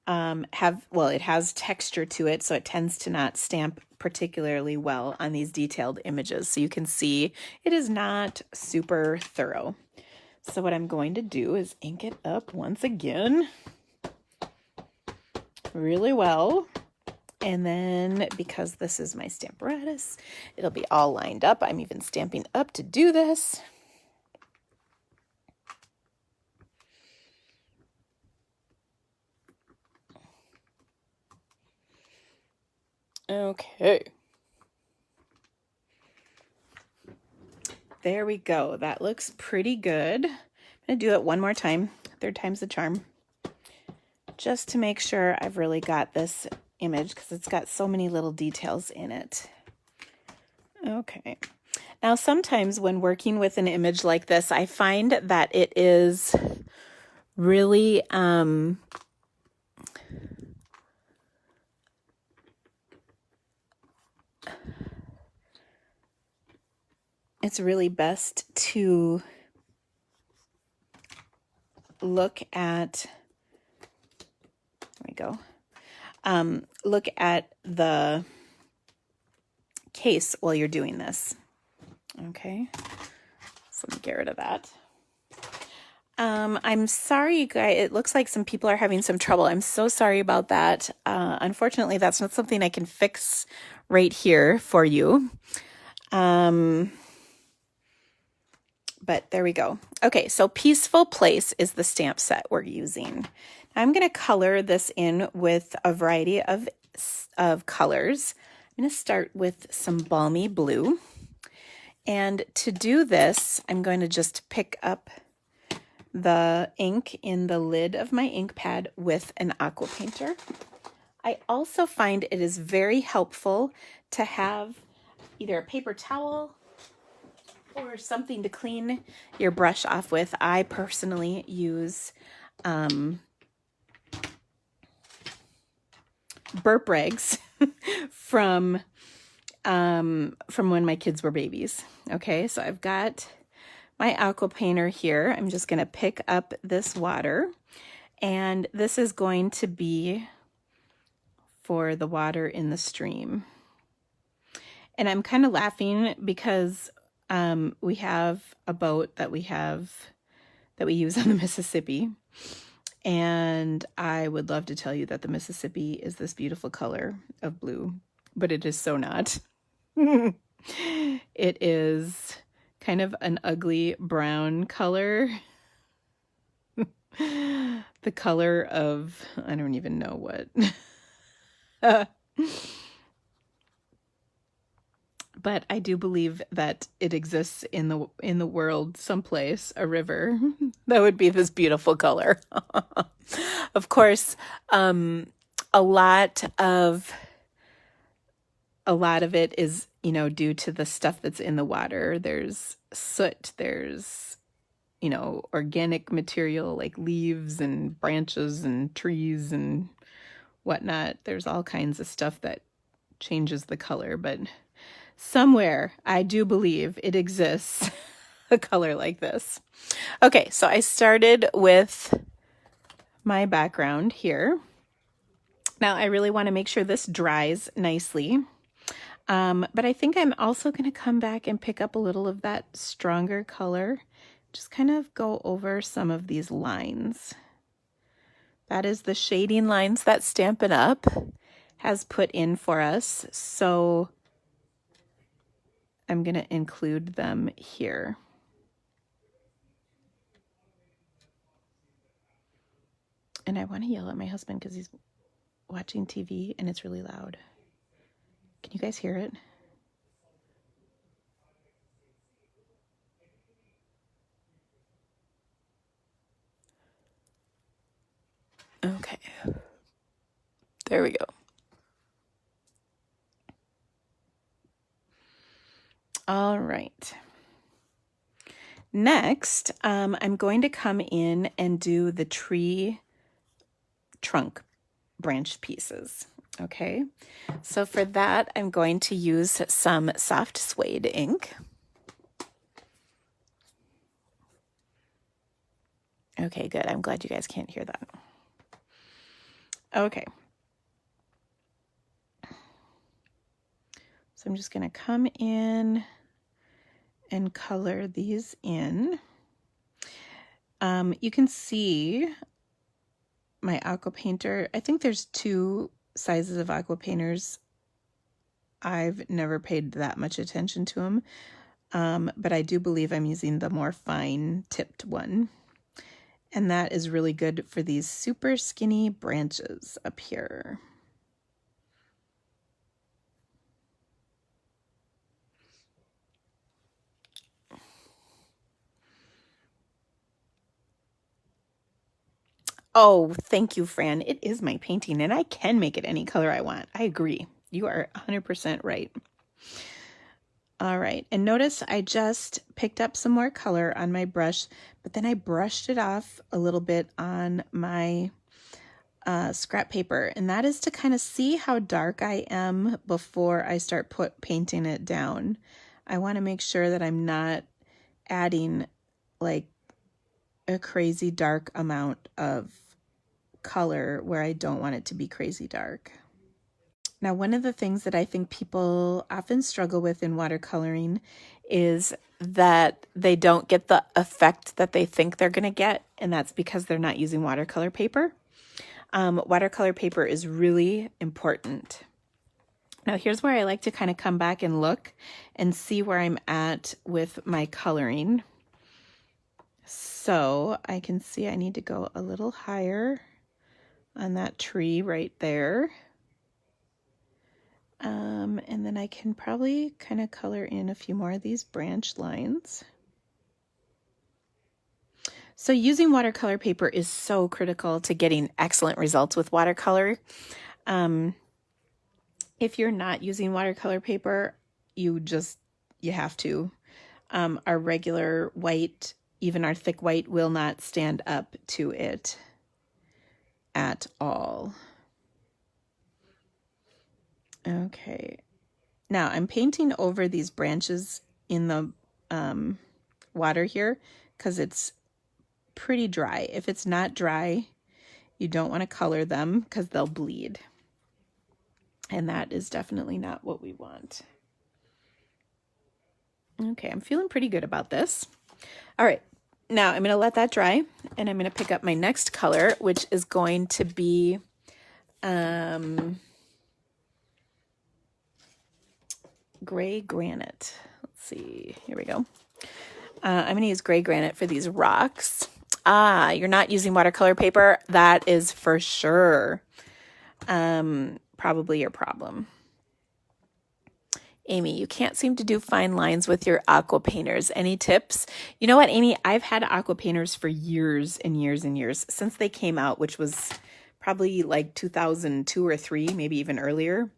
it has texture to it, so it tends to not stamp particularly well on these detailed images. So you can see it is not super thorough. So what I'm going to do is ink it up once again really well. And then because this is my Stamparatus, it'll be all lined up. I'm even stamping up to do this. Okay. There we go. That looks pretty good. I'm going to do it one more time. 3rd time's the charm. Just to make sure I've really got this image because it's got so many little details in it. Okay. Now, sometimes when working with an image like this, I find that it is really it's really best to look at, there we go, look at the case while you're doing this. Okay, so let me get rid of that. I'm sorry, you guys, it looks like some people are having some trouble. I'm so sorry about that. Unfortunately, that's not something I can fix right here for you. But there we go. Okay, so Peaceful Place is the stamp set we're using. I'm going to color this in with a variety of colors. I'm going to start with some balmy blue. And to do this, I'm going to just pick up the ink in the lid of my ink pad with an aqua painter. I also find it is very helpful to have either a paper towel or something to clean your brush off with. I personally use burp rags from when my kids were babies. Okay, so I've got my aqua painter here. I'm just going to pick up this water, and this is going to be for the water in the stream. And I'm kind of laughing because we have a boat that we use on the Mississippi, and I would love to tell you that the Mississippi is this beautiful color of blue, but it is so not. It is kind of an ugly brown color. The color of, I don't even know what. But I do believe that it exists in the world someplace, a river that would be this beautiful color. Of course, a lot of it is, due to the stuff that's in the water. There's soot, there's, organic material like leaves and branches and trees and whatnot. There's all kinds of stuff that changes the color, but somewhere I do believe it exists, a color like this. Okay, so I started with my background here. Now I really want to make sure this dries nicely. But I think I'm also going to come back and pick up a little of that stronger color. Just kind of go over some of these lines. That is the shading lines that Stampin' Up! Has put in for us. So I'm going to include them here. And I want to yell at my husband because he's watching TV and it's really loud. Can you guys hear it? Okay. There we go. All right. Next, I'm going to come in and do the tree trunk branch pieces. Okay, so for that, I'm going to use some soft suede ink. Okay, good. I'm glad you guys can't hear that. Okay. So I'm just going to come in and color these in. You can see my aqua painter. I think there's two sizes of aqua painters. I've never paid that much attention to them, but I do believe I'm using the more fine tipped one. And that is really good for these super skinny branches up here. Oh, thank you, Fran. It is my painting, and I can make it any color I want. I agree. You are 100% right. All right, and notice I just picked up some more color on my brush, but then I brushed it off a little bit on my scrap paper, and that is to kind of see how dark I am before I start painting it down. I want to make sure that I'm not adding like a crazy dark amount of color where I don't want it to be crazy dark. Now, one of the things that I think people often struggle with in watercoloring is that they don't get the effect that they think they're going to get, and that's because they're not using watercolor paper. Watercolor paper is really important. Now, here's where I like to kind of come back and look and see where I'm at with my coloring. So I can see I need to go a little higher on that tree right there. And then I can probably kind of color in a few more of these branch lines. So using watercolor paper is so critical to getting excellent results with watercolor. If you're not using watercolor paper, you have to. Our regular white, even our thick white, will not stand up to it at all. Okay. Now I'm painting over these branches in the water here because it's pretty dry. If it's not dry, you don't want to color them because they'll bleed. And that is definitely not what we want. Okay, I'm feeling pretty good about this. All right, now I'm going to let that dry, and I'm going to pick up my next color, which is going to be gray granite. Let's see, here we go. I'm going to use gray granite for these rocks. You're not using watercolor paper. That is for sure probably your problem. Amy, you can't seem to do fine lines with your aqua painters. Any tips? You know what, Amy? I've had aqua painters for years and years and years since they came out, which was probably like 2002 or 3, maybe even earlier.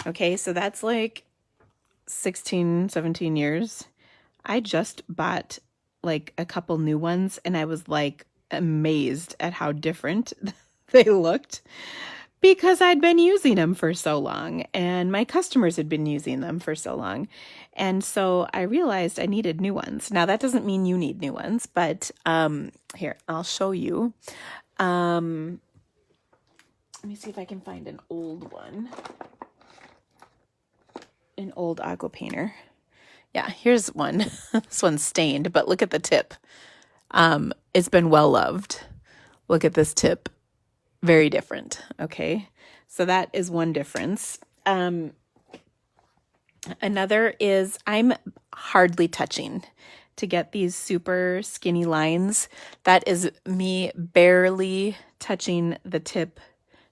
Okay, so that's like 16, 17 years. I just bought like a couple new ones and I was like amazed at how different they looked because I'd been using them for so long and my customers had been using them for so long. And so I realized I needed new ones. Now that doesn't mean you need new ones, but here, I'll show you. Let me see if I can find an old one. An old aqua painter. Yeah, here's one. This one's stained, but look at the tip. It's been well loved. Look at this tip. Very different. Okay, so that is one difference. Another is I'm hardly touching to get these super skinny lines. That is me barely touching the tip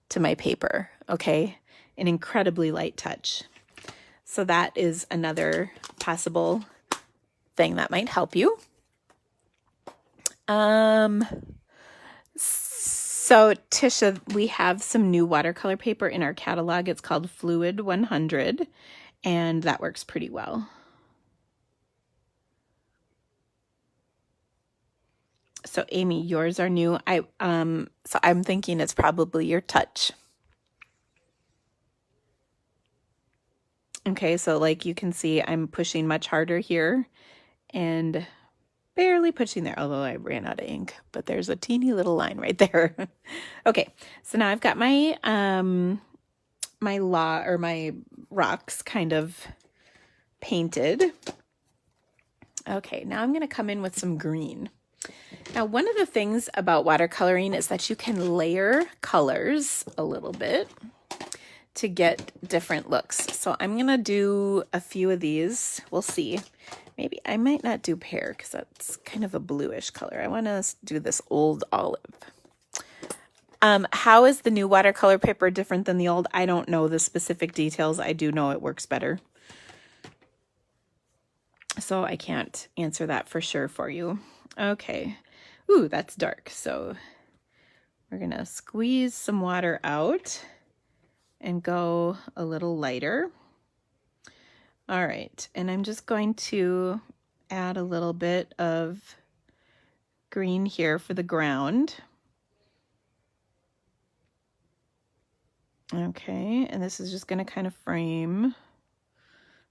to my paper. Okay, an incredibly light touch. So that is another possible thing that might help you. So Tisha, we have some new watercolor paper in our catalog. It's called Fluid 100, and that works pretty well. So Amy, yours are new. So I'm thinking it's probably your touch. Okay, so like you can see, I'm pushing much harder here and barely pushing there, although I ran out of ink, but there's a teeny little line right there. Okay, so now I've got my my rocks kind of painted. Okay, now I'm going to come in with some green. Now, one of the things about watercoloring is that you can layer colors a little bit to get different looks. So I'm going to do a few of these. We'll see. Maybe I might not do pear because that's kind of a bluish color. I want to do this old olive. How is the new watercolor paper different than the old? I don't know the specific details. I do know it works better. So I can't answer that for sure for you. Okay. Ooh, that's dark. So we're going to squeeze some water out and go a little lighter. All right, and I'm just going to add a little bit of green here for the ground. Okay, and this is just going to kind of frame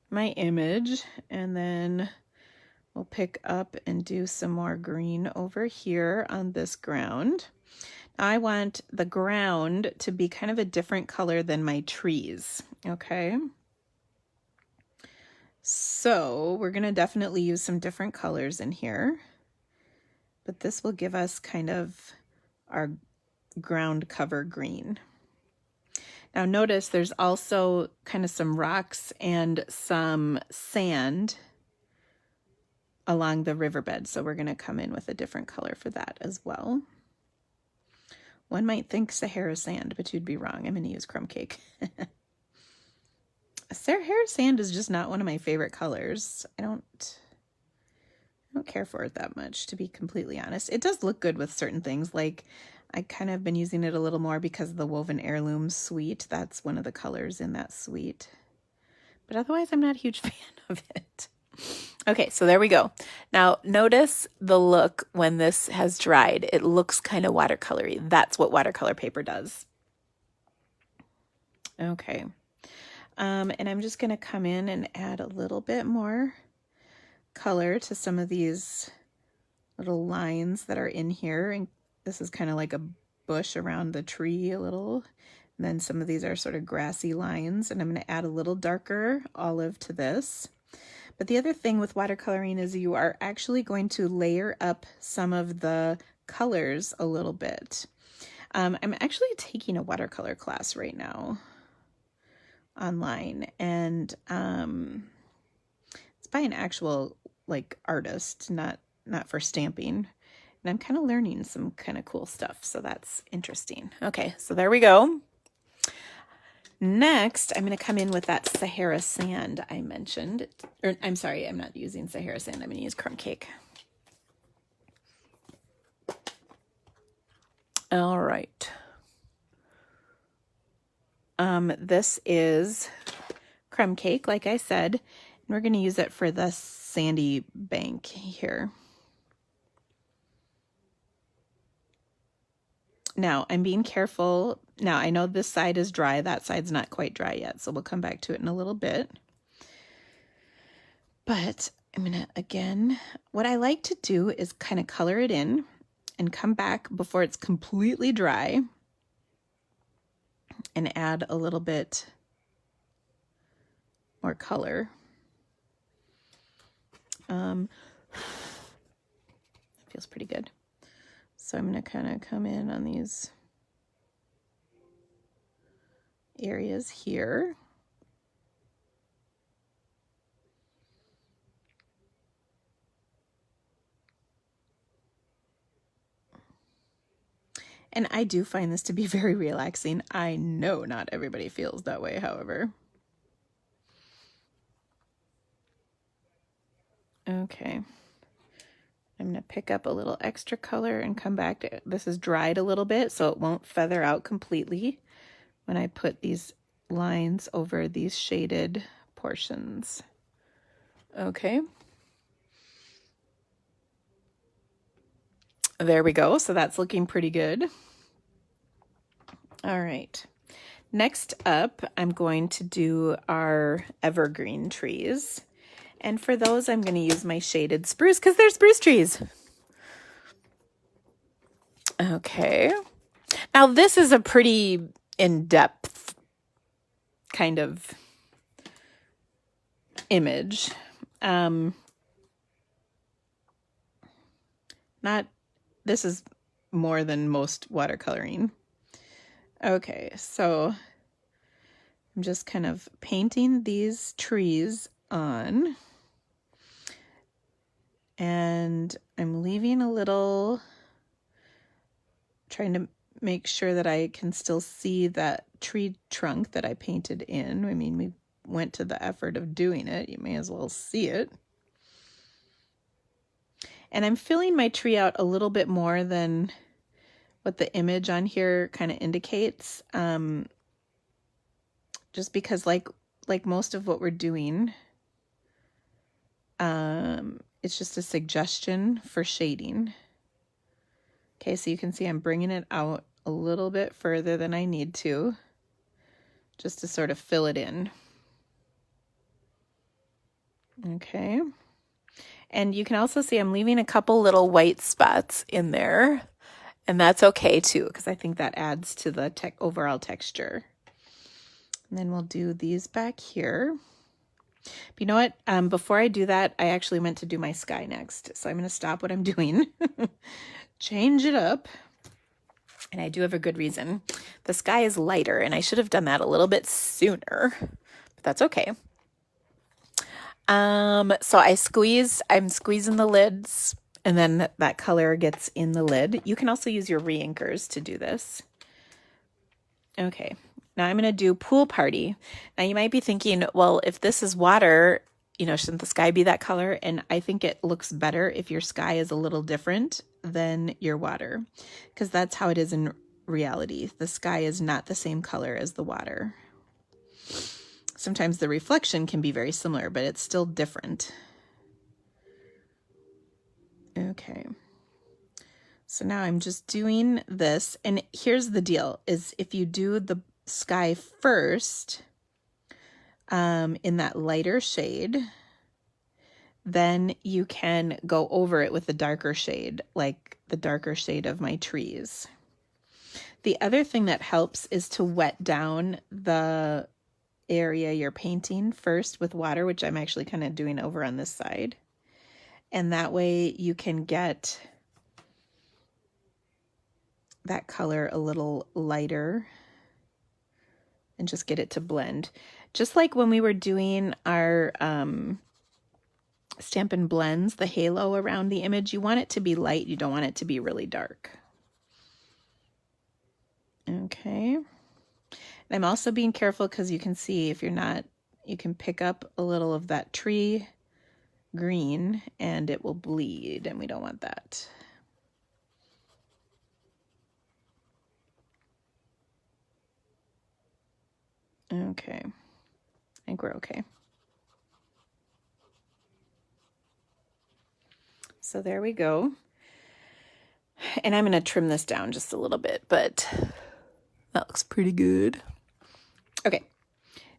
my image, and then we'll pick up and do some more green over here on this ground. I want the ground to be kind of a different color than my trees, okay? So we're going to definitely use some different colors in here, but this will give us kind of our ground cover green. Now notice there's also kind of some rocks and some sand along the riverbed, so we're going to come in with a different color for that as well. One might think Sahara sand, but you'd be wrong. I'm going to use crumb cake. Sahara sand is just not one of my favorite colors. I don't care for it that much, to be completely honest. It does look good with certain things, like I kind of been using it a little more because of the Woven Heirloom suite. That's one of the colors in that suite. But otherwise, I'm not a huge fan of it. Okay, so there we go. Now, notice the look when this has dried. It looks kind of watercolory. That's what watercolor paper does. Okay. And I'm just going to come in and add a little bit more color to some of these little lines that are in here. And this is kind of like a bush around the tree a little. And then some of these are sort of grassy lines. And I'm going to add a little darker olive to this. But the other thing with watercoloring is you are actually going to layer up some of the colors a little bit. I'm actually taking a watercolor class right now online, and it's by an actual like artist, not for stamping. And I'm kind of learning some kind of cool stuff, so that's interesting. Okay, so there we go. Next, I'm going to come in with that Sahara sand I mentioned. Or, I'm sorry, I'm not using Sahara sand. I'm going to use crumb cake. All right. This is crumb cake, like I said, and we're going to use it for the sandy bank here. Now, I'm being careful. Now, I know this side is dry. That side's not quite dry yet, so we'll come back to it in a little bit. But I'm going to, again, what I like to do is kind of color it in and come back before it's completely dry and add a little bit more color. Feels pretty good. So I'm going to kind of come in on these areas here. And I do find this to be very relaxing. I know not everybody feels that way, however. Okay. I'm going to pick up a little extra color and come back to, this is dried a little bit, so it won't feather out completely when I put these lines over these shaded portions. Okay. There we go. So that's looking pretty good. All right. Next up, I'm going to do our evergreen trees. And for those, I'm going to use my shaded spruce because they're spruce trees. Okay. Now this is a pretty in-depth kind of image. This is more than most watercoloring. Okay, so I'm just kind of painting these trees on. And I'm leaving a little, trying to make sure that I can still see that tree trunk that I painted in. I mean, we went to the effort of doing it. You may as well see it. And I'm filling my tree out a little bit more than what the image on here kind of indicates. Just because like most of what we're doing, it's just a suggestion for shading. Okay, so you can see I'm bringing it out a little bit further than I need to, just to sort of fill it in. Okay. And you can also see I'm leaving a couple little white spots in there, and that's okay too, because I think that adds to the overall texture. And then we'll do these back here. But you know what? Before I do that, I actually meant to do my sky next. So I'm going to stop what I'm doing, change it up. And I do have a good reason. The sky is lighter, and I should have done that a little bit sooner, but that's okay. So I'm squeezing the lids, and then that color gets in the lid. You can also use your re-inkers to do this. Okay. Now I'm going to do Pool Party. Now you might be thinking, well, if this is water, you know, shouldn't the sky be that color? And I think it looks better if your sky is a little different than your water, because that's how it is in reality. The sky is not the same color as the water. Sometimes the reflection can be very similar, but it's still different. Okay. So now I'm just doing this, and here's the deal, is if you do the sky first, in that lighter shade, then you can go over it with the darker shade, like the darker shade of my trees. The other thing that helps is to wet down the area you're painting first with water, which I'm actually kind of doing over on this side. And that way you can get that color a little lighter and just get it to blend. Just like when we were doing our Stampin' Blends, the halo around the image, you want it to be light. You don't want it to be really dark. Okay. And I'm also being careful because you can see if you're not, you can pick up a little of that tree green and it will bleed, and we don't want that. Okay. I think we're okay. So there we go. And I'm going to trim this down just a little bit, but that looks pretty good. Okay.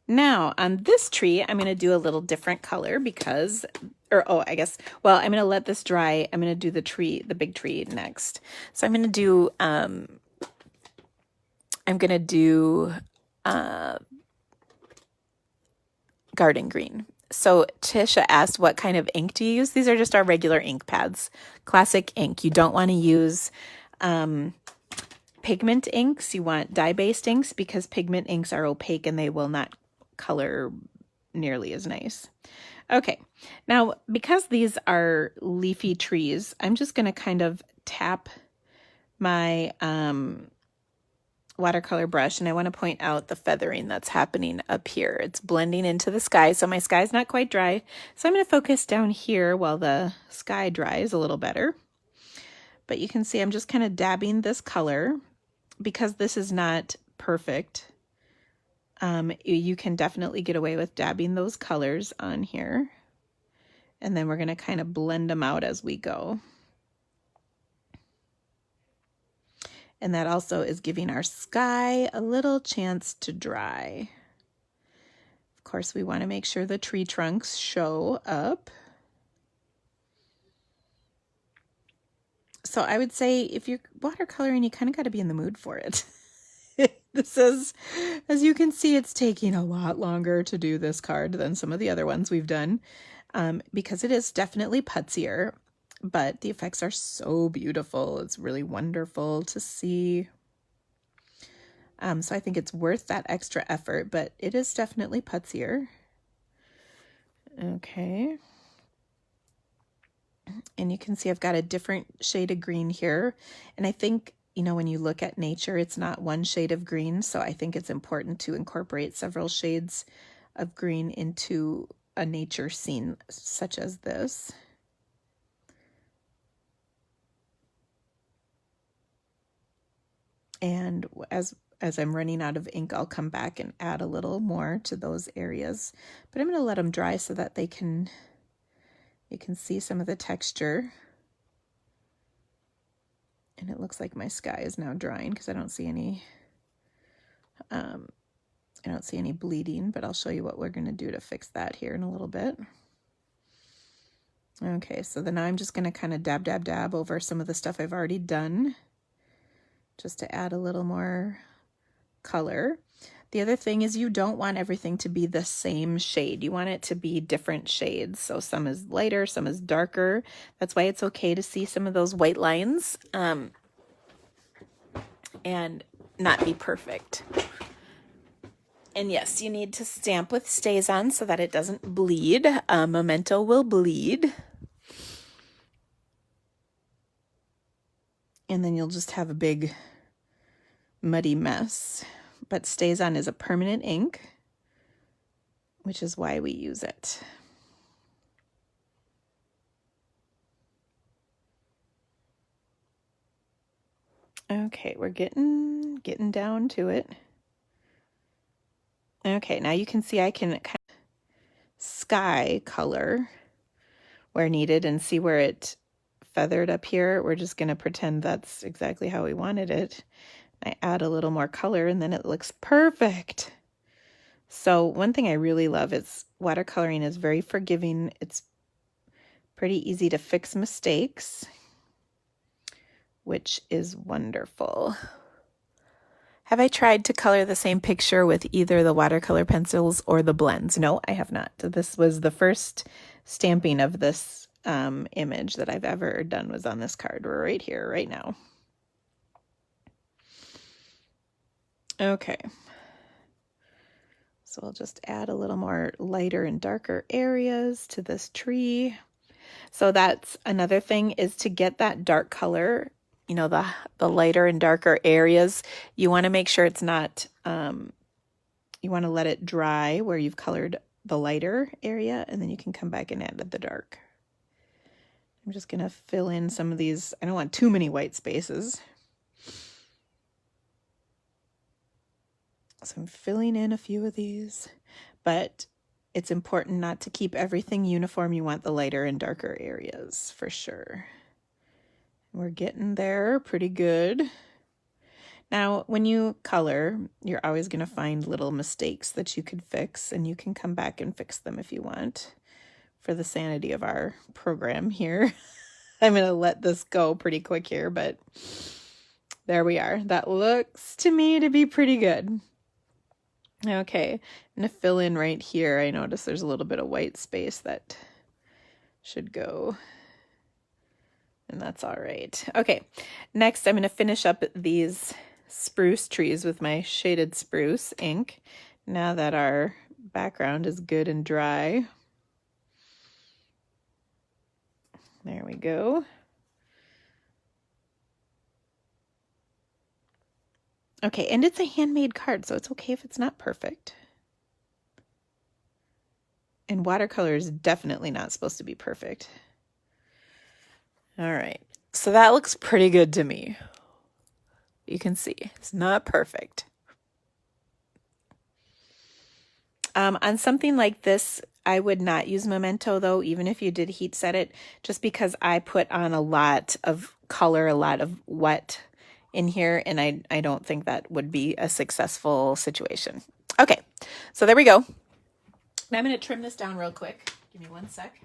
Now on this tree, I'm going to do a little different color because, I'm going to let this dry. I'm going to do the big tree next. So I'm going to do, garden green. So Tisha asked, what kind of ink do you use? These are just our regular ink pads, classic ink. You don't want to use pigment inks. You want dye-based inks because pigment inks are opaque and they will not color nearly as nice. Okay, now because these are leafy trees, I'm just going to kind of tap my watercolor brush, and I want to point out the feathering that's happening up here. It's blending into the sky, so my sky's not quite dry. So I'm going to focus down here while the sky dries a little better. But you can see I'm just kind of dabbing this color because this is not perfect. You can definitely get away with dabbing those colors on here. And then we're going to kind of blend them out as we go. And that also is giving our sky a little chance to dry. Of course, we want to make sure the tree trunks show up. So I would say if you're watercoloring, you kind of got to be in the mood for it. This is, as you can see, it's taking a lot longer to do this card than some of the other ones we've done, because it is definitely putzier. But the effects are so beautiful. It's really wonderful to see. So I think it's worth that extra effort, but it is definitely putzier. Okay. And you can see I've got a different shade of green here. And I think, you know, when you look at nature, it's not one shade of green. So I think it's important to incorporate several shades of green into a nature scene such as this. And as I'm running out of ink, I'll come back and add a little more to those areas. But I'm going to let them dry so that you can see some of the texture. And it looks like my sky is now drying because I don't see any bleeding, but I'll show you what we're going to do to fix that here in a little bit. Okay, so then I'm just going to kind of dab over some of the stuff I've already done, just to add a little more color. The other thing is you don't want everything to be the same shade. You want it to be different shades. So some is lighter, some is darker. That's why it's okay to see some of those white lines and not be perfect. And yes, you need to stamp with StazOn so that it doesn't bleed. Memento will bleed. And then you'll just have a big muddy mess. But StazOn is a permanent ink, which is why we use it. Okay, we're getting down to it. Okay, now you can see I can kind of sky color where needed and see where it feathered up here. We're just going to pretend that's exactly how we wanted it. I add a little more color and then it looks perfect. So one thing I really love is watercoloring is very forgiving. It's pretty easy to fix mistakes, which is wonderful. Have I tried to color the same picture with either the watercolor pencils or the blends? No, I have not. This was the first stamping of this image that I've ever done was on this card. We're right here, right now. Okay. So I'll just add a little more lighter and darker areas to this tree. So that's another thing, is to get that dark color, you know, the lighter and darker areas. You want to make sure it's not, you want to let it dry where you've colored the lighter area, and then you can come back and add the dark. I'm just going to fill in some of these. I don't want too many white spaces. So I'm filling in a few of these, but it's important not to keep everything uniform. You want the lighter and darker areas for sure. We're getting there pretty good. Now, when you color, you're always going to find little mistakes that you could fix, and you can come back and fix them if you want for the sanity of our program here. I'm going to let this go pretty quick here, but there we are. That looks to me to be pretty good. Okay, I'm going to fill in right here. I notice there's a little bit of white space that should go, and that's all right. Okay, next I'm going to finish up these spruce trees with my shaded spruce ink. Now that our background is good and dry. There we go. Okay, and it's a handmade card, so it's okay if it's not perfect. And watercolor is definitely not supposed to be perfect. All right, so that looks pretty good to me. You can see it's not perfect. On something like this, I would not use Memento though, even if you did heat set it, just because I put on a lot of color, a lot of wet in here, and I don't think that would be a successful situation. Okay, so there we go. Now I'm going to trim this down real quick. Give me one sec.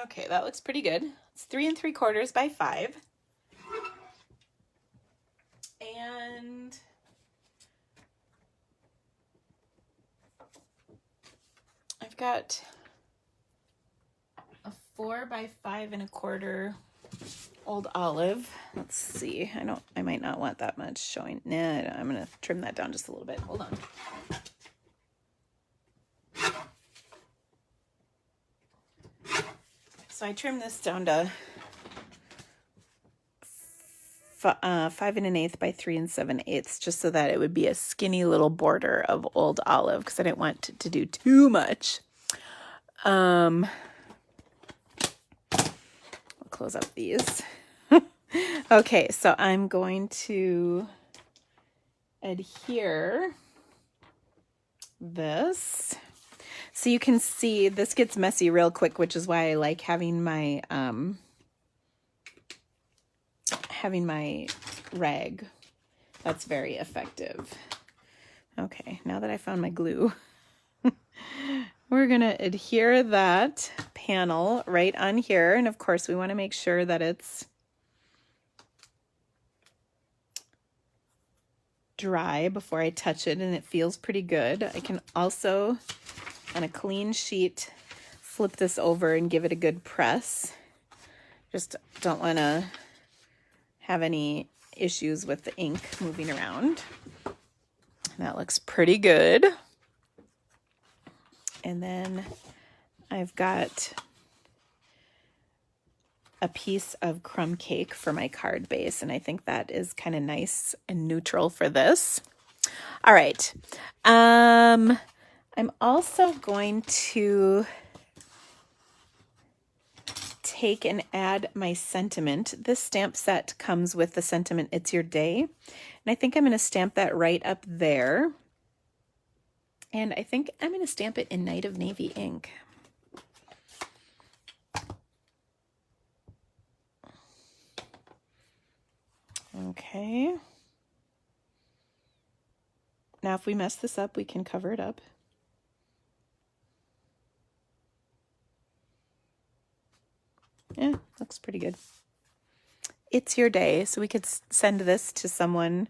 Okay, that looks pretty good. It's 3 3/4 by 5. And I've got a 4 by 5 1/4 old olive. Let's see. I might not want that much showing. Nah, I'm going to trim that down just a little bit. Hold on. So I trimmed this down to 5 1/8 by 3 7/8, just so that it would be a skinny little border of old olive, because I didn't want to do too much. I'll close up these. Okay, so I'm going to adhere this. So you can see this gets messy real quick, which is why I like having my rag. That's very effective. Okay, now that I found my glue, we're gonna adhere that panel right on here, and of course we want to make sure that it's dry before I touch it, and it feels pretty good. I can also, on a clean sheet, flip this over and give it a good press. Just don't want to have any issues with the ink moving around. That looks pretty good. And then I've got a piece of crumb cake for my card base, and I think that is kind of nice and neutral for this. All right. I'm also going to take and add my sentiment. This stamp set comes with the sentiment, "It's Your Day." And I think I'm going to stamp that right up there. And I think I'm going to stamp it in Night of Navy ink. Okay. Now, if we mess this up, we can cover it up. Yeah, looks pretty good. It's Your Day. So we could send this to someone.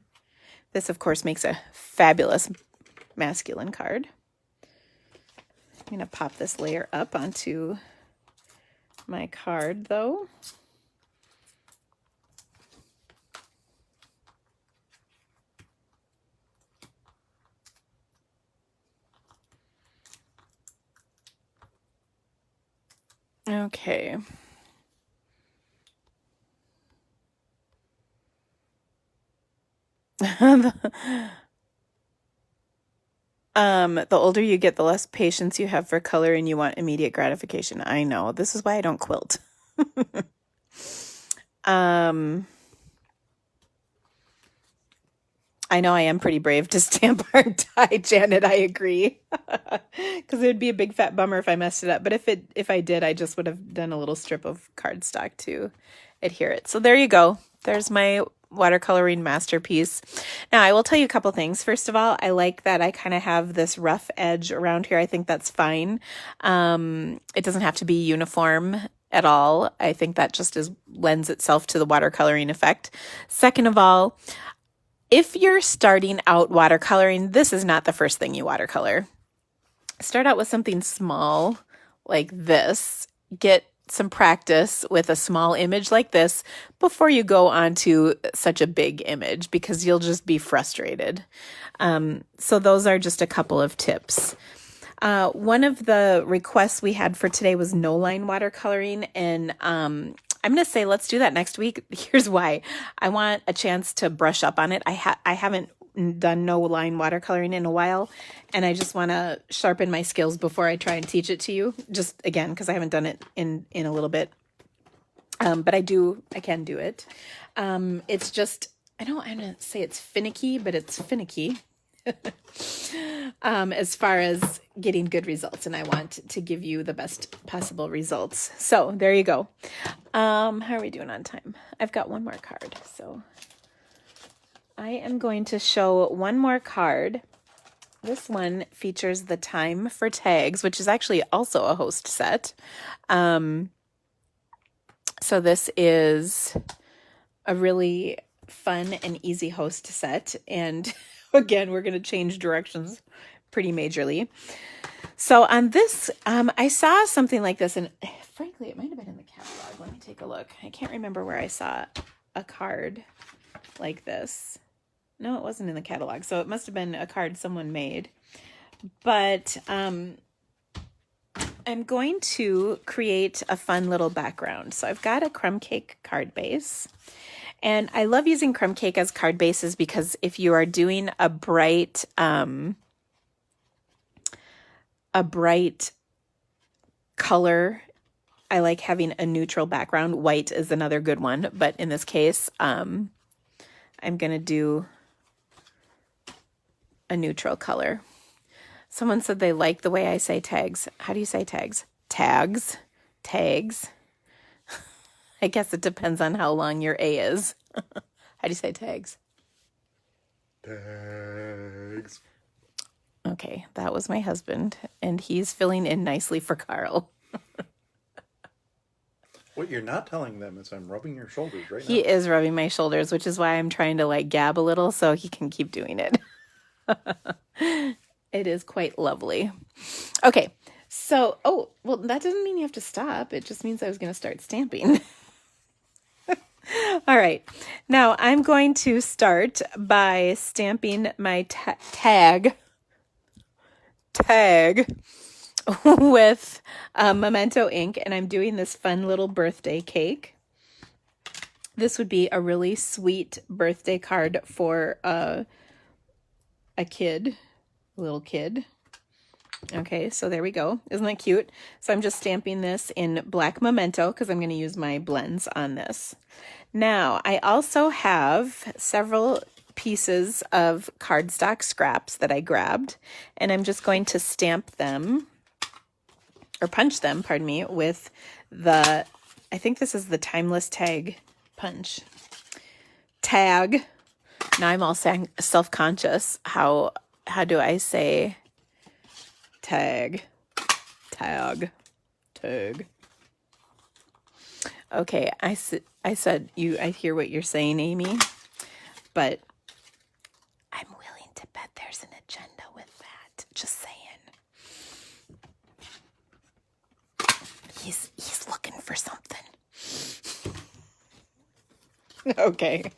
This, of course, makes a fabulous masculine card. I'm going to pop this layer up onto my card, though. Okay. The older you get, the less patience you have for color and you want immediate gratification. I know. This is why I don't quilt. I know I am pretty brave to stamp art die, Janet. I agree. Because it would be a big fat bummer if I messed it up. But if I did, I just would have done a little strip of cardstock to adhere it. So there you go. There's my watercoloring masterpiece. Now, I will tell you a couple things. First of all, I like that I kind of have this rough edge around here. I think that's fine. It doesn't have to be uniform at all. I think that just lends itself to the watercoloring effect. Second of all, if you're starting out watercoloring, this is not the first thing you watercolor. Start out with something small like this. Get some practice with a small image like this before you go on to such a big image, because you'll just be frustrated. So those are just a couple of tips. One of the requests we had for today was no line watercoloring, and I'm going to say let's do that next week. Here's why. I want a chance to brush up on it. I haven't done no line watercoloring in a while, and I just want to sharpen my skills before I try and teach it to you. Just again, because I haven't done it in a little bit, but I can do it. It's just, I'm going to say it's finicky, but it's finicky as far as getting good results, and I want to give you the best possible results. So there you go. How are we doing on time? I've got one more card, so I am going to show one more card. This one features the time for tags, which is actually also a host set. So this is a really fun and easy host set. And again, we're going to change directions pretty majorly. So on this, I saw something like this, and frankly, it might have been in the catalog. Let me take a look. I can't remember where I saw a card like this. No, it wasn't in the catalog, so it must have been a card someone made. But I'm going to create a fun little background. So I've got a crumb cake card base. And I love using crumb cake as card bases because if you are doing a bright color, I like having a neutral background. White is another good one, but in this case, I'm going to do a neutral color. Someone said they like the way I say tags. How do you say tags? Tags. Tags. I guess it depends on how long your A is. How do you say tags? Tags. Okay, that was my husband, and he's filling in nicely for Carl. What you're not telling them is I'm rubbing your shoulders right now. He is rubbing my shoulders, which is why I'm trying to like gab a little so he can keep doing it. It is quite lovely. Okay, so, well, that doesn't mean you have to stop. It just means I was going to start stamping. All right, now I'm going to start by stamping my tag with Memento ink, and I'm doing this fun little birthday cake. This would be a really sweet birthday card for a kid, a little kid. Okay, so there we go. Isn't that cute? So I'm just stamping this in black memento because I'm going to use my blends on this. Now, I also have several pieces of cardstock scraps that I grabbed, and I'm just going to stamp them, or punch them, pardon me, with the, I think this is the Timeless Tag punch. Tag. Now I'm all self-conscious. How do I say tag? Tag. Tag. Okay, I said I hear what you're saying, Amy, but I'm willing to bet there's an agenda with that. Just saying. He's looking for something. Okay.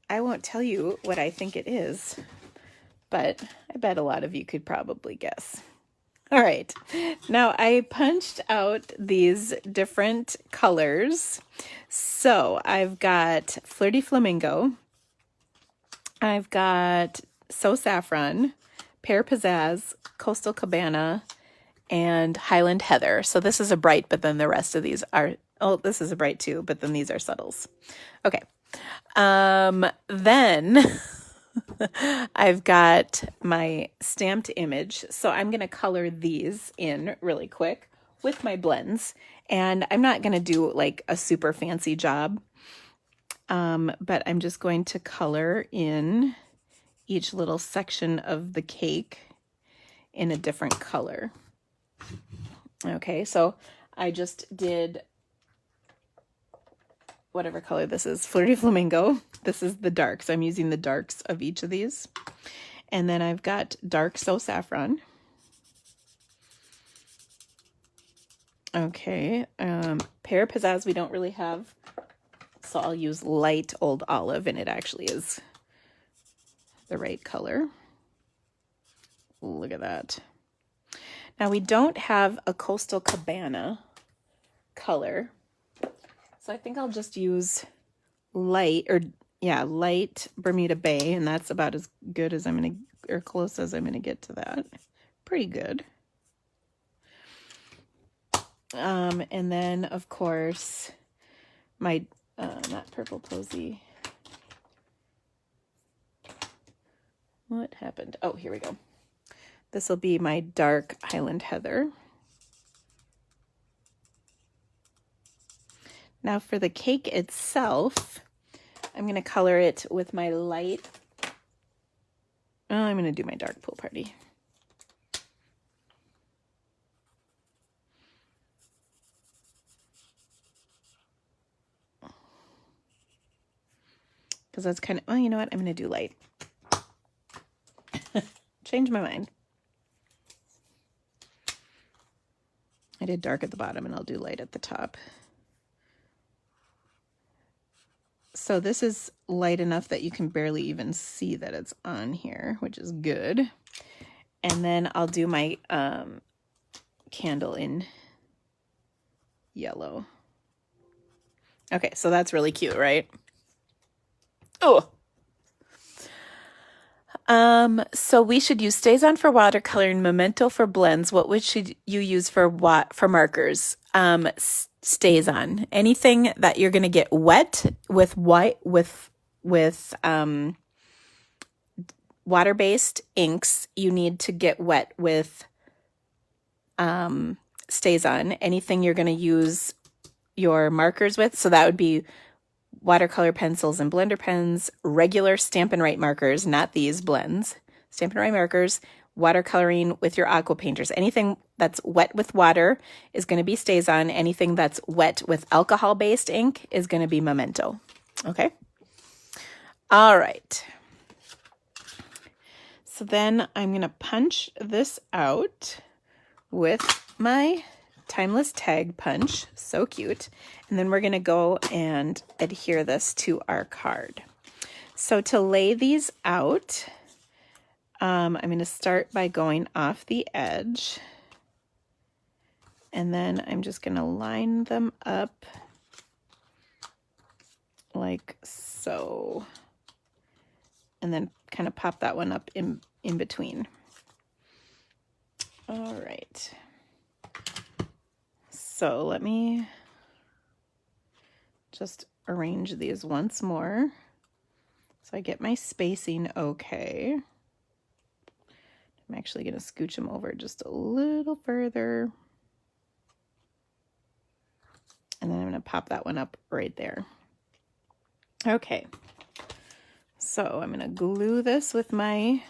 I won't tell you what I think it is, but I bet a lot of you could probably guess. All right. Now I punched out these different colors. So I've got Flirty Flamingo. I've got Saffron, Pear, Pizzazz, Coastal Cabana, and Highland Heather. So this is a bright, but then the rest of these are, oh, this is a bright too, but then these are subtles. Okay. Then I've got my stamped image. So I'm going to color these in really quick with my blends. And I'm not going to do like a super fancy job. But I'm just going to color in each little section of the cake in a different color. Okay, so I just did whatever color this is, Flirty Flamingo. This is the darks. I'm using the darks of each of these. And then I've got dark Saffron. Okay, Pear, Pizzazz we don't really have, so I'll use light Old Olive, and it actually is the right color. Look at that. Now we don't have a Coastal Cabana color, so I think I'll just use light Bermuda Bay, and that's about as good as I'm going to, or close as I'm going to get to that. Pretty good. And then, of course, my, not purple Posy. What happened? Oh, here we go. This will be my dark Highland Heather. Now for the cake itself, I'm going to color it with my light. Oh, I'm going to do my dark Pool Party. Because that's kind of, oh, you know what? I'm going to do light. Change my mind. I did dark at the bottom, and I'll do light at the top. So this is light enough that you can barely even see that it's on here, which is good. And then I'll do my candle in yellow. Okay, so that's really cute, right? Oh. So we should use StazOn for watercolor and Memento for blends. What should you use for markers? StazOn. Anything that you're going to get wet with water-based inks, you need to get wet with StazOn. Anything you're going to use your markers with, so that would be watercolor pencils and blender pens, regular Stampin' Write markers, not these blends, Stampin' Write markers, watercoloring with your aqua painters. Anything that's wet with water is going to be StazOn. Anything that's wet with alcohol-based ink is going to be Memento. Okay? All right. So then I'm going to punch this out with my Timeless Tag punch. So cute. And then we're going to go and adhere this to our card. So to lay these out, I'm going to start by going off the edge. And then I'm just going to line them up like so. And then kind of pop that one up in between. All right. So let me just arrange these once more so I get my spacing okay. I'm actually going to scooch them over just a little further. And then I'm going to pop that one up right there. Okay. So I'm going to glue this with my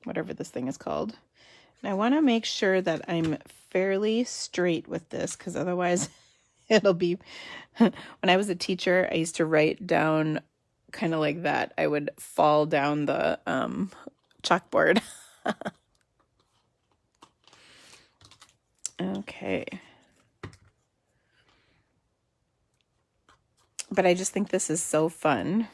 whatever this thing is called. And I want to make sure that I'm fairly straight with this, because otherwise it'll be, when I was a teacher, I used to write down kind of like that. I would fall down the chalkboard. Okay. But I just think this is so fun.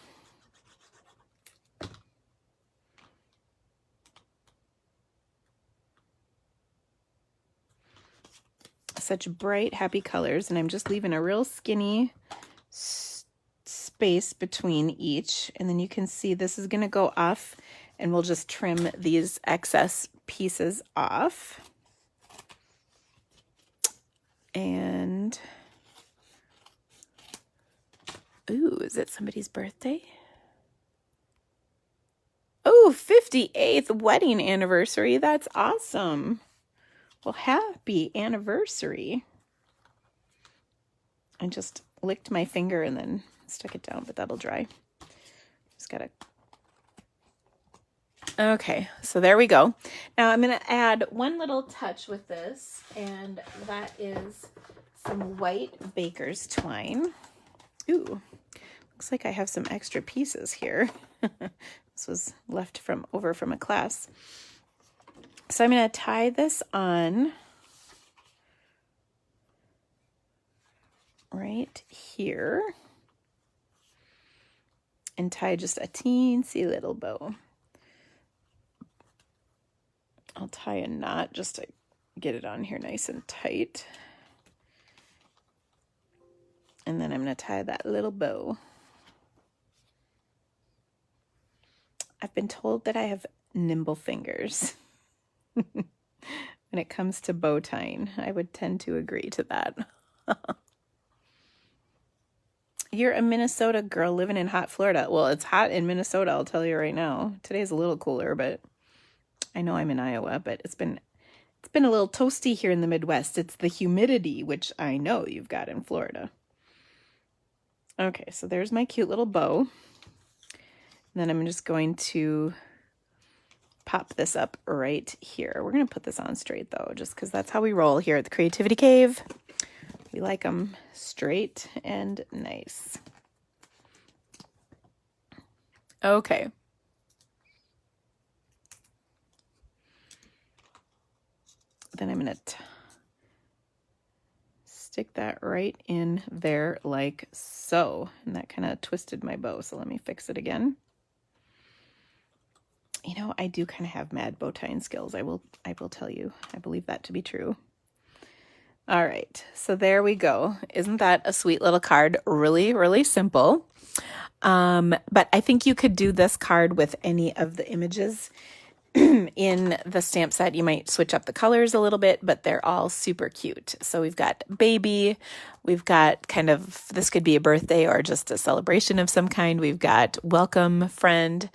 Such bright, happy colors, and I'm just leaving a real skinny space between each, and then you can see this is going to go off, and we'll just trim these excess pieces off. And ooh, is it somebody's birthday? Oh, 58th wedding anniversary. That's awesome. Well, happy anniversary. I just licked my finger and then stuck it down, but that'll dry. Just gotta. Okay, so there we go. Now I'm gonna add one little touch with this, and that is some white baker's twine. Ooh, looks like I have some extra pieces here. This was left over from a class. So I'm going to tie this on right here and tie just a teensy little bow. I'll tie a knot just to get it on here nice and tight. And then I'm going to tie that little bow. I've been told that I have nimble fingers. When it comes to bow tying, I would tend to agree to that. You're a Minnesota girl living in hot Florida. Well, it's hot in Minnesota, I'll tell you right now. Today's a little cooler, but I know I'm in Iowa, but it's been a little toasty here in the Midwest. It's the humidity, which I know you've got in Florida. Okay, so there's my cute little bow. And then I'm just going to pop this up right here. We're going to put this on straight though, just because that's how we roll here at the Creativity Cave. We like them straight and nice. Okay. Then I'm going to stick that right in there like so. And that kind of twisted my bow, so let me fix it again. You know, I do kind of have mad bow tying skills. I will tell you. I believe that to be true. All right, so there we go. Isn't that a sweet little card? Really, really simple. But I think you could do this card with any of the images in the stamp set. You might switch up the colors a little bit, but they're all super cute. So we've got baby, we've got kind of, this could be a birthday or just a celebration of some kind. We've got welcome, friend,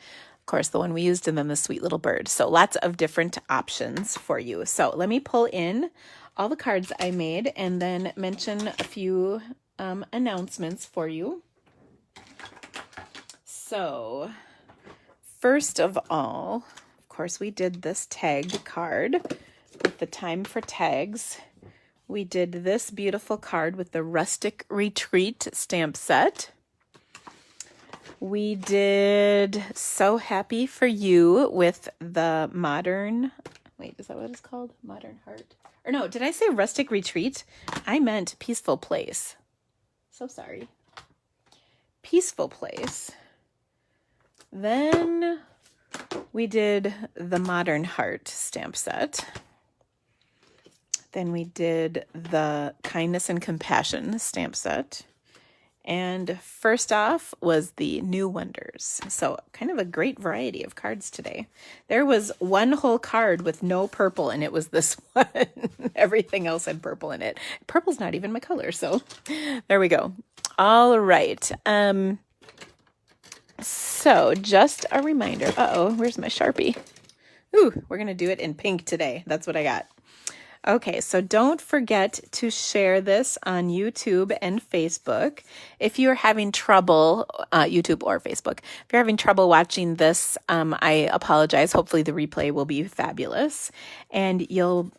course, the one we used, and then the sweet little bird. So lots of different options for you. So let me pull in all the cards I made and then mention a few announcements for you. So first of all, of course, we did this tagged card with the time for tags. We did this beautiful card with the Rustic Retreat stamp set. We did So Happy for You with the modern, wait, is that what it's called? Modern Heart? Or no, did I say Rustic Retreat? I meant Peaceful Place. So sorry. Peaceful Place. Then we did the Modern Heart stamp set. Then we did the Kindness and Compassion stamp set. And first off was the New Wonders. So kind of a great variety of cards today. There was one whole card with no purple, and it was this one. Everything else had purple in it. Purple's not even my color, so there we go. All right. So just a reminder. Uh-oh, where's my Sharpie? Ooh, we're going to do it in pink today. That's what I got. Okay, so don't forget to share this on YouTube and Facebook. If you're having trouble, YouTube or Facebook, if you're having trouble watching this, I apologize. Hopefully the replay will be fabulous, and you'll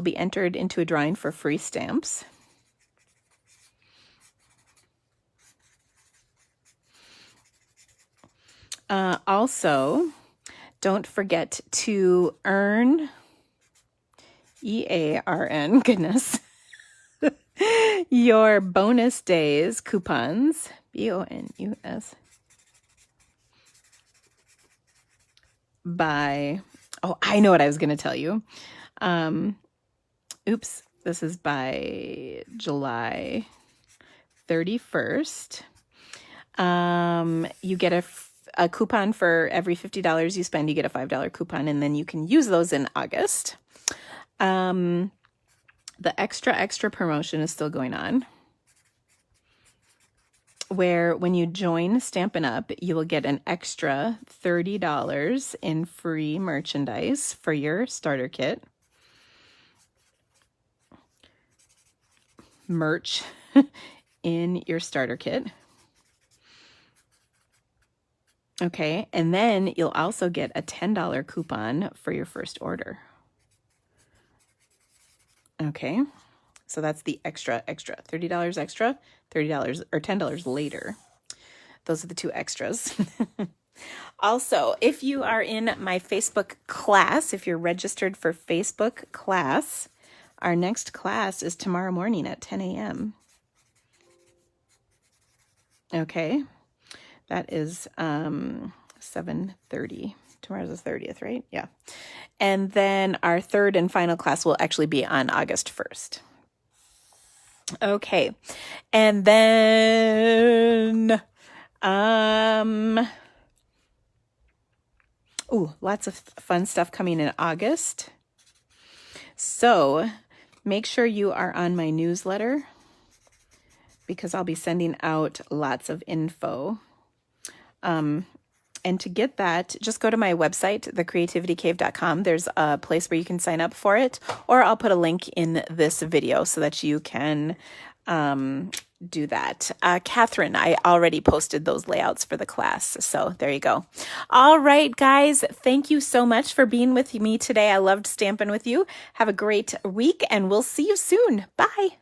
be entered into a drawing for free stamps. Also, don't forget to earn EARN, goodness, your bonus days coupons, BONUS, by, oh, I know what I was going to tell you. Oops, this is by July 31st. You get a coupon for every $50 you spend, you get a $5 coupon, and then you can use those in August. The extra promotion is still going on, where when you join Stampin' Up, you will get an extra $30 in free merchandise for your starter kit. Merch in your starter kit. Okay, and then you'll also get a $10 coupon for your first order. Okay, so that's the extra, $30 extra, $30 or $10 later. Those are the two extras. Also, if you are in my Facebook class, if you're registered for Facebook class, our next class is tomorrow morning at 10 a.m. Okay, that is 7:30. Tomorrow's the 30th, right? Yeah. And then our third and final class will actually be on August 1st. Okay. And then, lots of fun stuff coming in August. So make sure you are on my newsletter, because I'll be sending out lots of info. And to get that, just go to my website, thecreativitycave.com. There's a place where you can sign up for it, or I'll put a link in this video so that you can do that. Catherine, I already posted those layouts for the class, so there you go. All right, guys, thank you so much for being with me today. I loved stamping with you. Have a great week, and we'll see you soon. Bye.